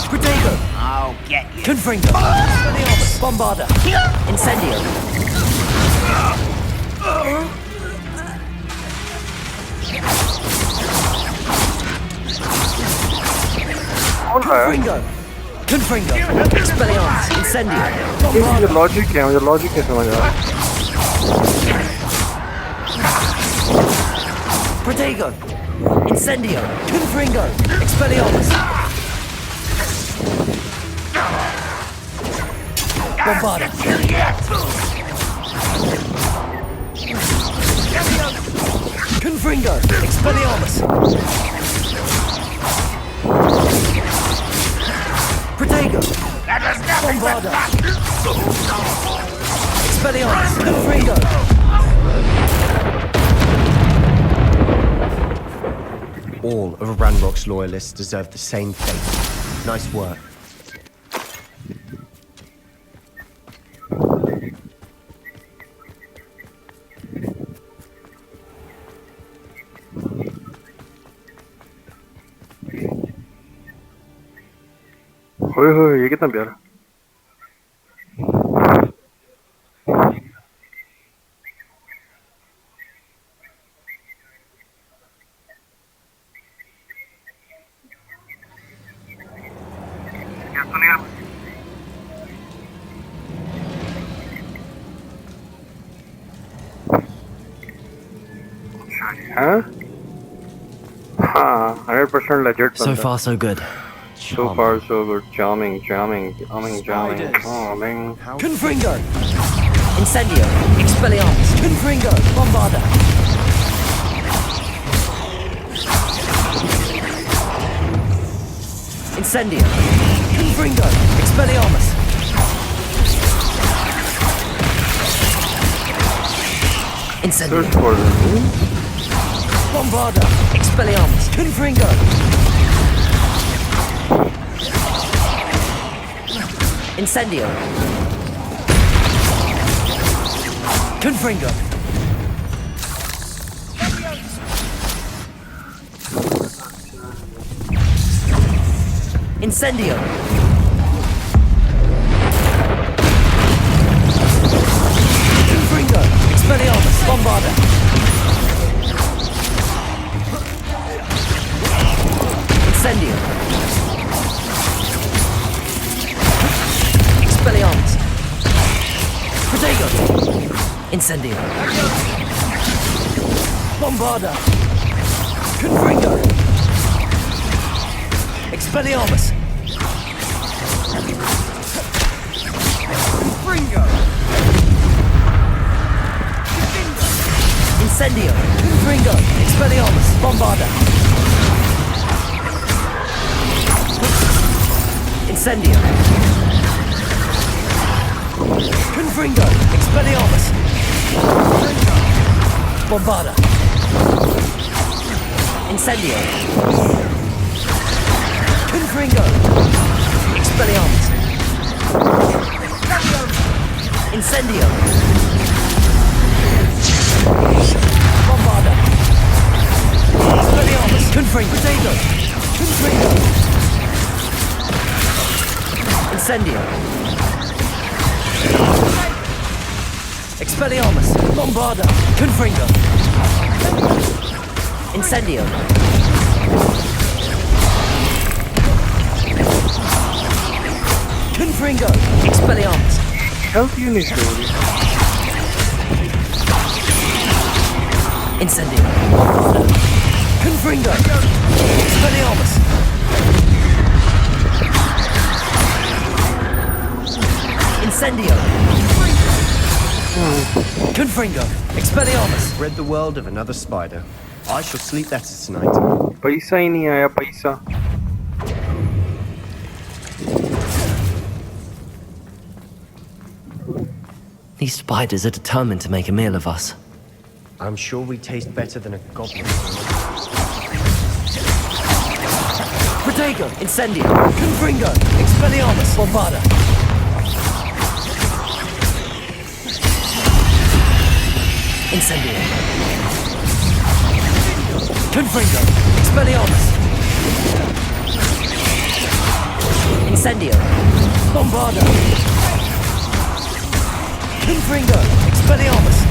Protego! I'll get you. Confringo! Expelliarmus! Bombarda! Incendio! Confringo! Confringo! Expelliarmus! Incendio! ये logic क्या है मुझे logic कैसे समझ आ रहा है Protego! Incendio! Confringo! Expelliarmus! Bombarda! Confringo! Expelliarmus! Protego! Bombarda! Expelliarmus! Confringo! All of Ranrock's loyalists deserve the same fate. Nice work. ओए ये कितना प्यारा हाँ हाँ 100% legit So far, so good. So far, so good. Charming. Confringo! Incendio! Expelliarmus! Confringo! Bombarda! Incendio! Confringo! Expelliarmus! Incendio! Search for them. Bombarda! Expelliarmus! Confringo! Incendio! Confringo! Incendio! Confringo! Expelliarmus! Bombarda! Incendio! Expelliarmus! Protego! Incendio! Bombarda! Confringo! Expelliarmus! Confringo! Incendio! Confringo! Expelliarmus! Bombarda! Incendio! Confringo! Expelliarmus! Bombarda! Incendio! Confringo! Expelliarmus! Incendio! Bombarda! Expelliarmus! Confringo! Protego! Confringo! Incendio! Expelliarmus! Bombarda! Confringo! Incendio! Confringo! Expelliarmus! Help unit story. Incendio! Bombarda! Confringo! Expelliarmus! Incendio! Confringo! Expelliarmus! Rid the world of another spider. I shall sleep better tonight. पैसा ही नहीं आया पैसा These spiders are determined to make a meal of us. I'm sure we taste better than a goblin. Protego! Incendio! Confringo! Expelliarmus! Bombarda! Incendio! Confringo! Expelliarmus! Incendio! Bombarda! Confringo! Expelliarmus!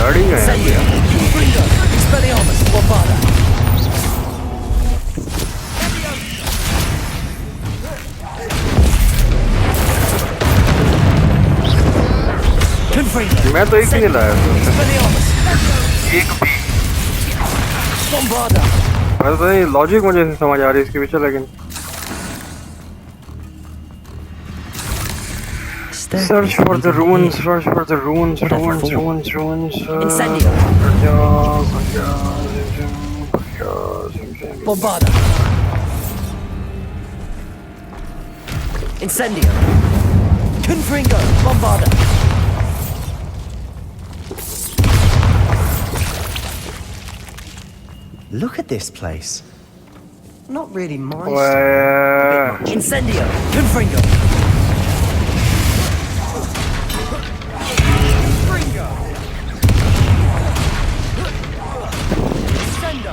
लड़ी गए Incendio! Confringo! Expelliarmus! Bombarda! मैं तो एक भी नहीं लाया एक भी मैं तो नहीं लॉजिक मुझे से समझ आ रही है इसके पीछे लेकिन search for the ruins Bombarda. Incendio. Confringo. Bombarda. Look at this place. Not really my style. Incendio. Confringo.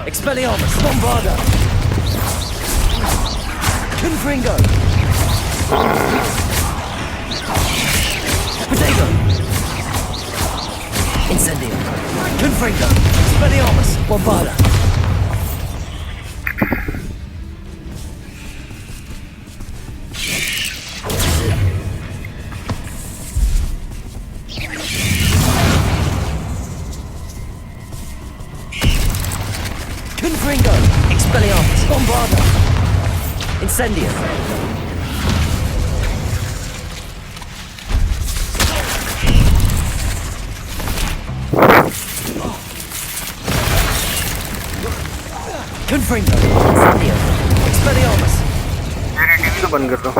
Expelliarmus, Bombarda! Confringo! Potato! Incendio! Confringo! Expelliarmus, Bombarda! Confringo! Expelliarmus! Bombarda! Incendio! Confringo! Incendio! Expelliarmus! मेरी TV तो बंद कर दो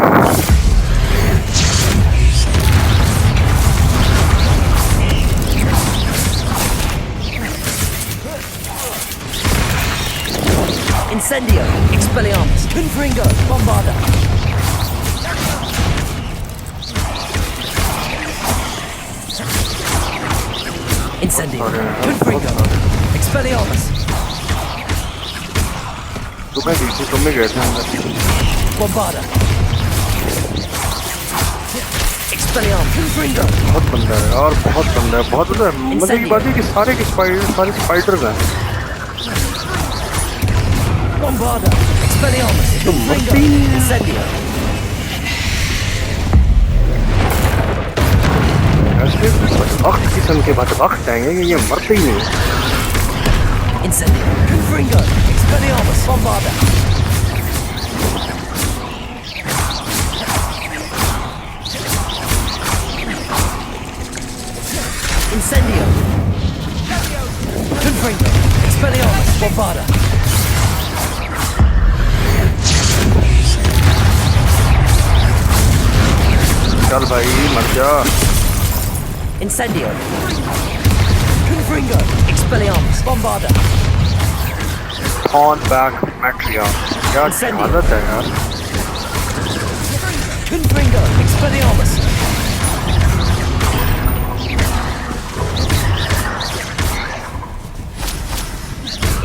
Incendio! Expelliarmus! Confringo! Bombarda! Incendio! Confringo! Expelliarmus! तुम भी गए थे अंदर Bombarda! Expelliarmus! Confringo! बहुत बंदा है यार बहुत बंदा है बहुत बंदा है मजे की बात है कि सारे स्पाइडर्स हैं Bombarda! Expelliarmus! Confringo! Incendio! वक्त किस्म के बाद वक्त आएंगे कि ये मरते ही नहीं Incendio! Confringo! Expelliarmus! Bombarda! Incendio! Confringo! Expelliarmus! Bombarda! चल भाई मर जा Incendio! Confringo! Expelliarmus! Bombarda! on back Matrion क्या हालत है यार Confringo! Expelliarmus!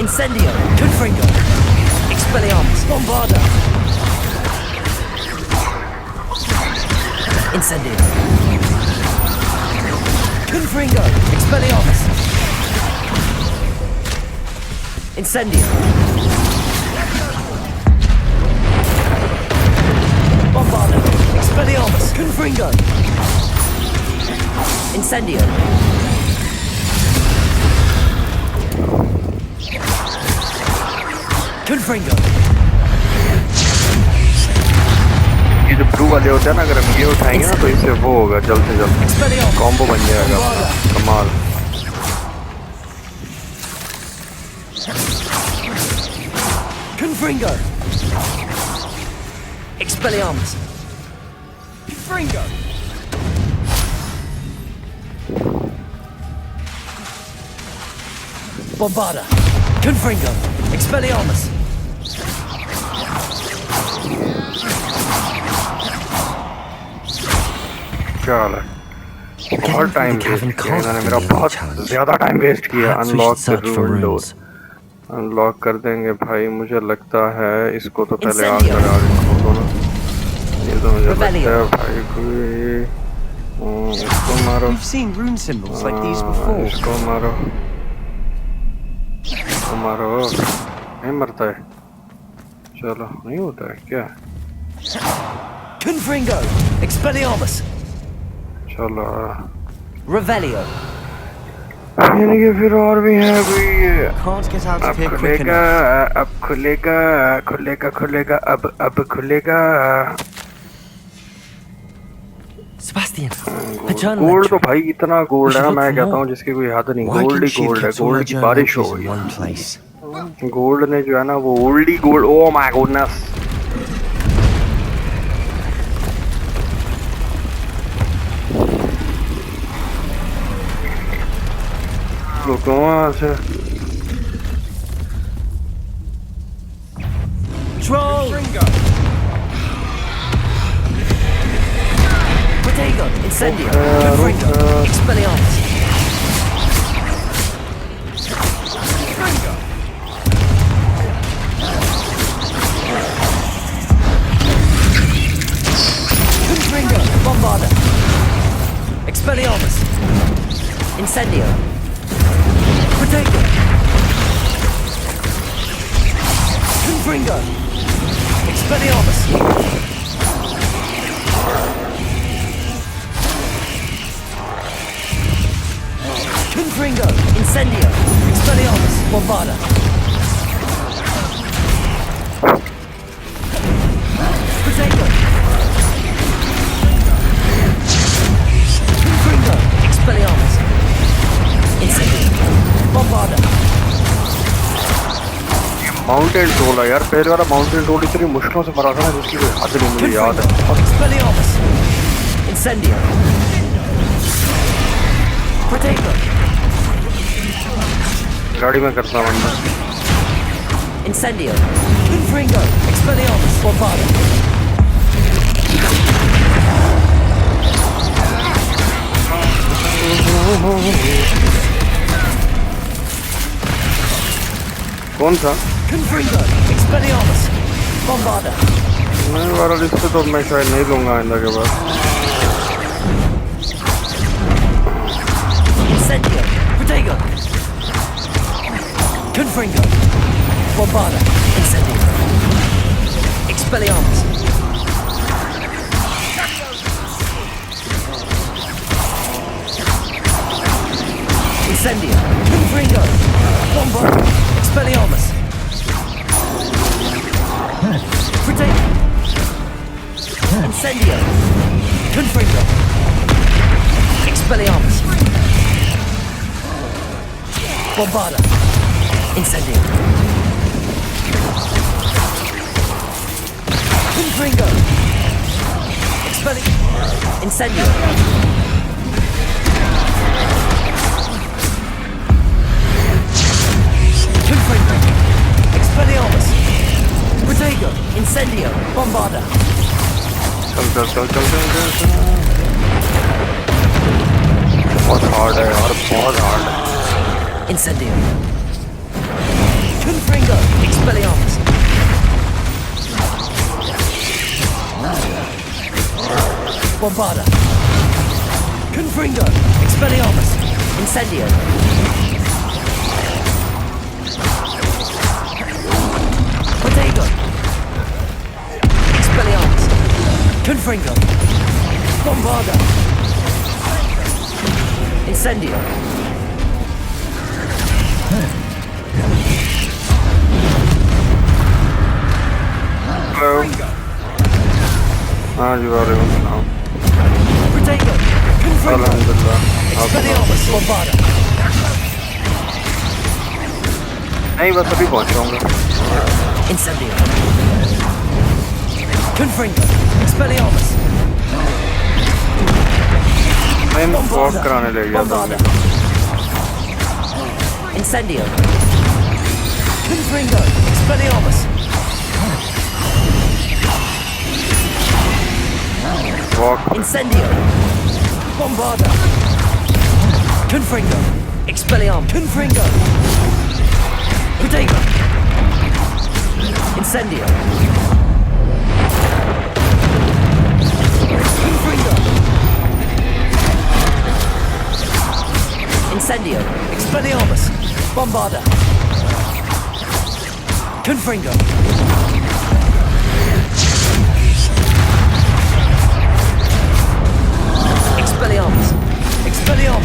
Incendio! Confringo! Expelliarmus! Bombarda! Incendio! Confringo! Expelliarmus! Incendio! Bombarda! Expelliarmus! Confringo! Incendio! Confringo! ये जो ब्लू वाले होते हैं ना अगर हम ये उठाएंगे ना तो इससे वो होगा जल्द से जल्द कॉम्बो बन जाएगा कमाल Confringo! Expelliarmus! Confringo! Bombarda! Confringo! Expelliarmus! क्या हाल है बहुत टाइम वेस्ट किया इन्होंने मेरा बहुत ज़्यादा टाइम वेस्ट किया unlock the room door unlock कर देंगे भाई मुझे लगता है इसको तो पहले आग लगा दो ना ये तो मुझे लगता है भाई कोई इसको मारो इसको मारो नहीं मरता है चलो नहीं होता है क्या Confringo! Expelliarmus! चलो Revelio. यानी कि फिर और भी है अभी ये। Can't get out of अब here quick खुलेगा, enough. अब खुलेगा, खुलेगा, खुलेगा, अब खुलेगा। Sebastian, a journal गोल्ड तो entry. भाई इतना We गोल्ड है should ना, look मैं for कहता हूँ more. जिसकी कोई हद नहीं। Why gold couldn't he she have gold है, kept all her गोल्ड की journal बारिश हो entries in गई। one place? गोल्ड ने जो है ना वो old he gold. Oh my goodness. रुको वहाँ से। Troll! Protego, Incendio, Confringo, Expelliarmus. Confringo, Bombarda. Expelliarmus. Incendio. Protego. Confringo. Expelliarmus. Confringo, Incendio, Expelliarmus, Bombarda. Protego. Confringo, Expelliarmus. Incendio, Bombarda. Mountain toll है यार, पहले वाला माउंटेन टोल इतनी मुश्किलों से भरा था ना जिसकी कोई हद नहीं, मुझे याद है। Expelliarmus. Incendio. Protego. गाड़ी में करता हूँ अंदर। Incendio. Confringo. Expelliarmus. Bombarda. कौन सा? Confringo. Expelliarmus. Bombarda. मैं वाला लिस्ट तो मैं शायद नहीं लूँगा आइंदा के बाद। Incendio. Protego. Confringo. Bombarda. Incendio. Expelliarmus. Incendio. Confringo. Bombarda. Expelliarmus. Protego. Incendio. Confringo. Expelliarmus. Bombarda. Incendio. Confringo. Incendio. Confringo. Expelliarmus. Protego. Incendio. Bombarda. चल। बहुत हार्ड है यार, बहुत हार्ड है। Incendio. Confringo. Expelliarmus. Bombarda. Confringo. Expelliarmus. Incendio. Protego. Expelliarmus. Confringo. Bombarda. Incendio. Hello. हाँ जी, वालेकुम सलाम। Protego. Confringo. अल्हम्दुलिल्लाह। Expelliarmus. Bombarda. नहीं, बस अभी पहुँच जाऊँगा। Incendio. Confringo. Expelliarmus. मैं वॉक कराने ले गया था। Bombarda. Incendio. Confringo. Expelliarmus. Walk. Incendio. Bombarda. Confringo. Expelliarmus. Confringo. Protego. Incendio. Confringo. Incendio. Expelliarmus. Bombarda. Confringo. Expelliarmus. Expelliarmus.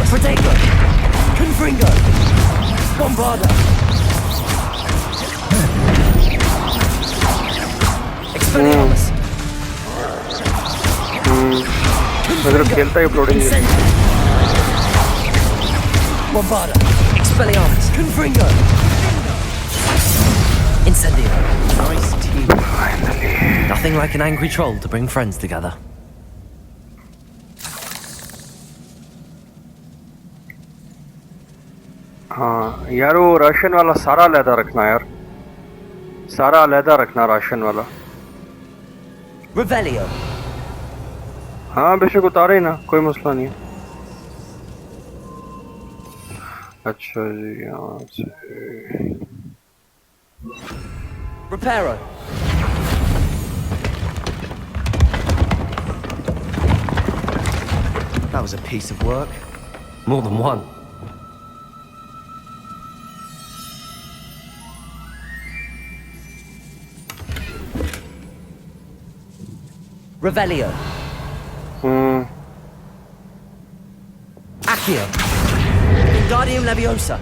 सिर्फ खेलता ही uploading है। Bombarda. Expelliarmus. Confringo. Incendio. Nice team. Finally. Nothing like an angry troll to bring friends together. हाँ यार वो ration वाला सारा अलहदा रखना यार, सारा अलहदा रखना राशन वाला। Revelio. हाँ बेशक उतारे ही ना, कोई मसला नहीं है। अच्छा जी यहाँ से Reparo. That was a piece of work. More than one. Revelio. Accio. Wingardium Leviosa.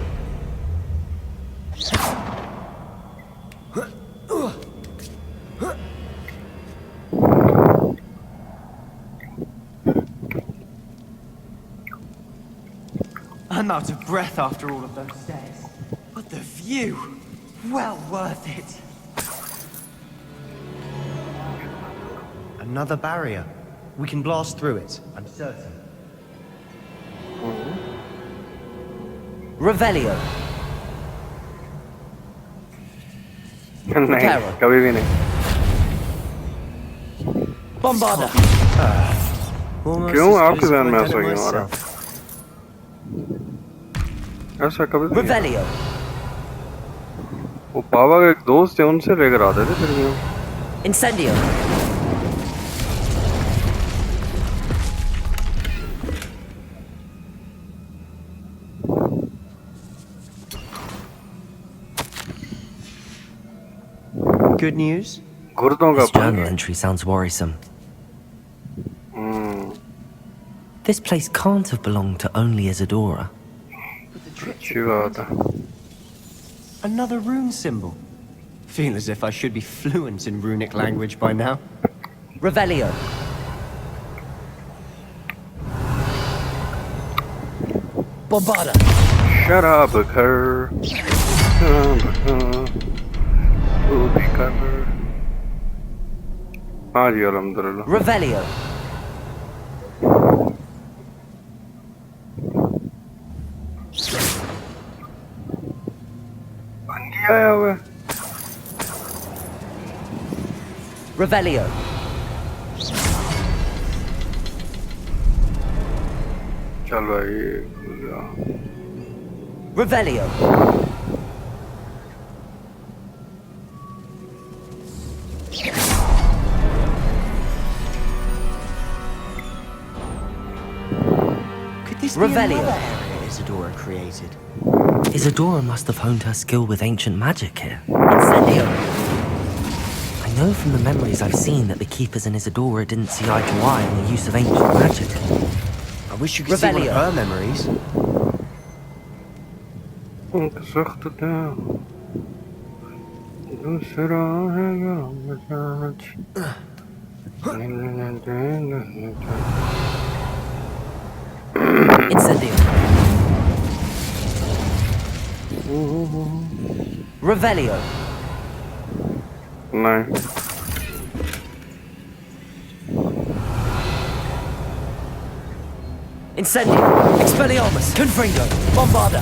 I'm out of breath after all of those stairs. But the view, well worth it. Another barrier. We can blast through it, I'm certain. Revelio. नहीं, कभी भी नहीं। Bombarda. क्यों आपके ध्यान में ऐसा क्यों आ रहा? ऐसा कभी भी नहीं। Revelio. वो पावा का एक दोस्त है, उनसे लेकर आते थे फिर भी। Incendio. Good news? This journal entry sounds worrisome. This place can't have belonged to only Isadora. Another rune symbol. Feel as if I should be fluent in runic language by now. Revelio. Bombarda. Shut up, Kerr. हाँ जी अल्हम्दुलिल्लाह। Revelio. आया हुआ है। Revelio. चल भाई। Revelio. Revelio. Isadora created. Isadora must have honed her skill with ancient magic here. Incendio. I know from the memories I've seen that the keepers in Isadora didn't see eye to eye on the use of ancient magic. I wish you could see one of her memories. Incendio. Revelio. नहीं। Incendio. Expelliarmus. Confringo. Bombarda.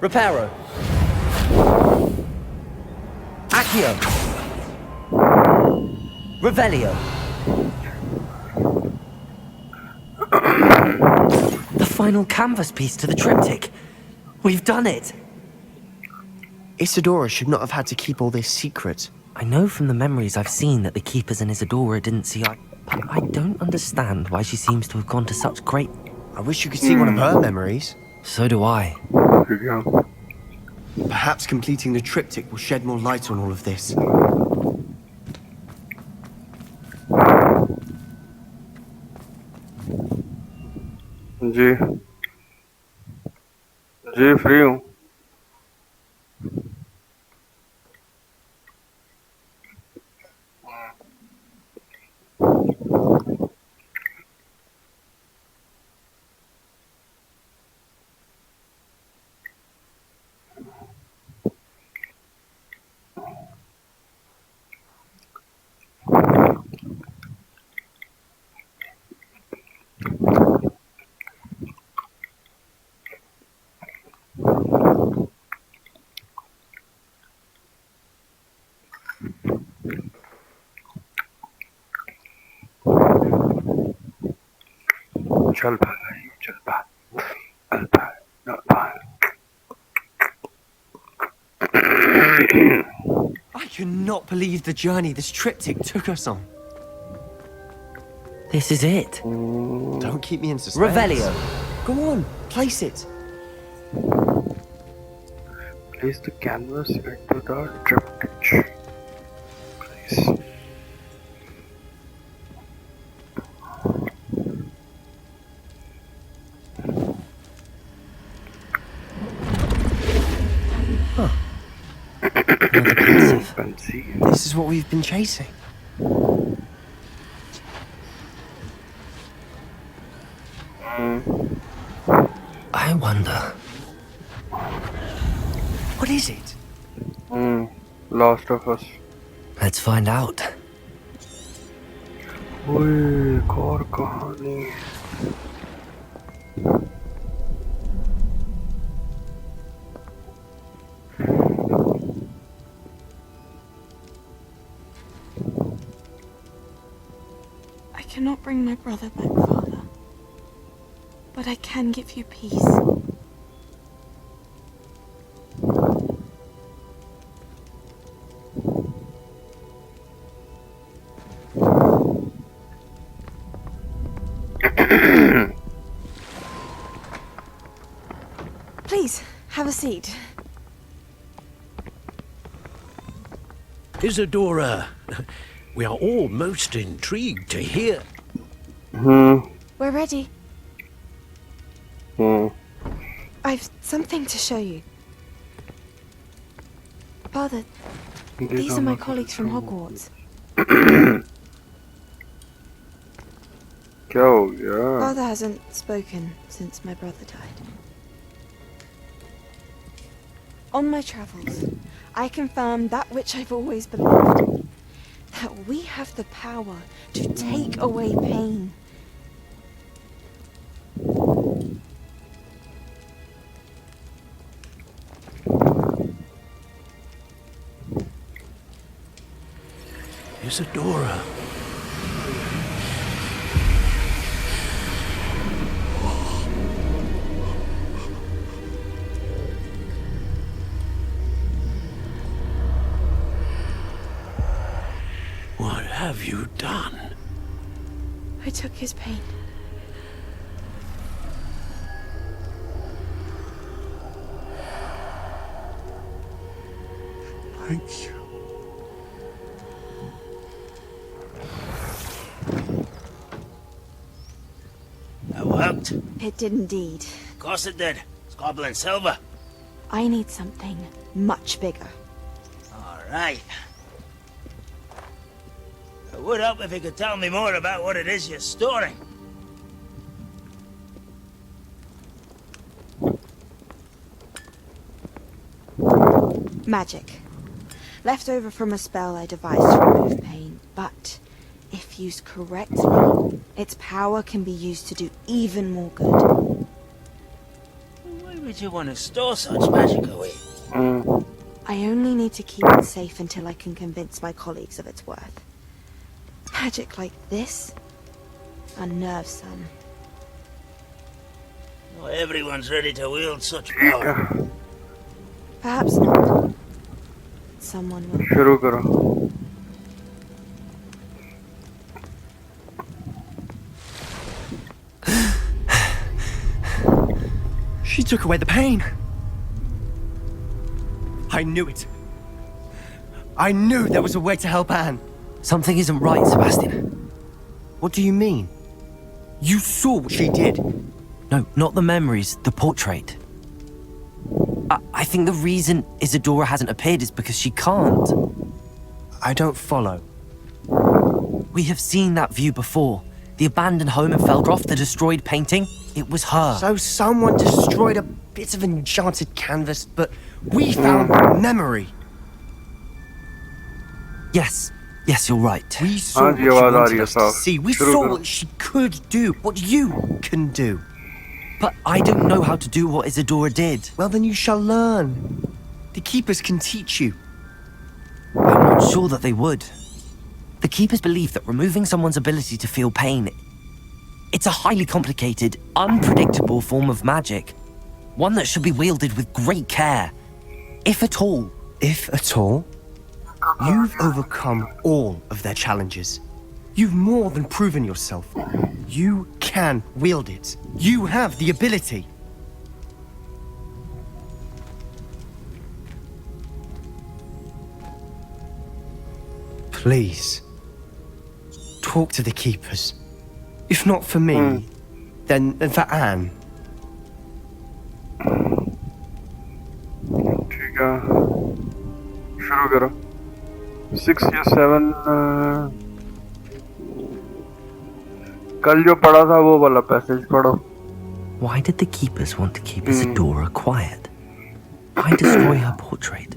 Reparo. Accio. Revelio. The final canvas piece to the triptych. We've done it. Isadora should not have had to keep all this secret. I know from the memories I've seen that the keepers in Isadora didn't see eye. But I don't understand why she seems to have gone to such great... I wish you could see one of her memories. So do I. Perhaps completing the triptych will shed more light on all of this. जी free हूँ। चल भाई चल I cannot believe the journey this triptych took us on. This is it. Don't keep me in suspense. Revelio. Go on, place it. Place the canvas into the triptych. Please. This is what we've been chasing. I wonder. What is it? Last of Us. Let's find out. ओए एक और कहानी. I cannot bring my brother back, Father. But I can give you peace. Please, have a seat. Isadora, we are all most intrigued to hear. We're ready. I've something to show you. Father, these are my colleagues from Hogwarts. क्या हो गया? Father hasn't spoken since my brother died. On my travels, I confirmed that which I've always believed. That we have the power to take away pain. Isadora. What have you done? I took his pain. Thank you. That worked. It did indeed. Of course it did. It's goblin silver. I need something much bigger. All right. It would help if you could tell me more about what it is you're storing. Magic. Left over from a spell I devised to remove pain, but if used correctly, its power can be used to do even more good. Why would you want to store such magic away? I only need to keep it safe until I can convince my colleagues of its worth. Magic like this unnerves some. Not everyone's ready to wield such power. Perhaps not. Someone will. शुरू करो. She took away the pain. I knew it. I knew there was a way to help Anne. Something isn't right, Sebastian. What do you mean? You saw what she did. No, not the memories, the portrait. I think the reason Isadora hasn't appeared is because she can't. I don't follow. We have seen that view before. The abandoned home in Felgroth, the destroyed painting. It was her. So someone destroyed a bit of enchanted canvas, but we found the memory. Yes, you're right. We saw what she wanted us to see. We saw what she could do, what you can do. But I don't know how to do what Isadora did. Well, then you shall learn. The Keepers can teach you. I'm not sure that they would. The Keepers believe that removing someone's ability to feel pain It's a highly complicated, unpredictable form of magic. One that should be wielded with great care. If at all. If at all? You've overcome all of their challenges. You've more than proven yourself. You can wield it. You have the ability. Please, talk to the keepers. If not for me, then for Anne. ठीक है शुरू करो 6 या 7 कल जो पढ़ा था वो वाला पैसेज पढ़ो Why did the keepers want to keep Isadora quiet? Why destroy her portrait?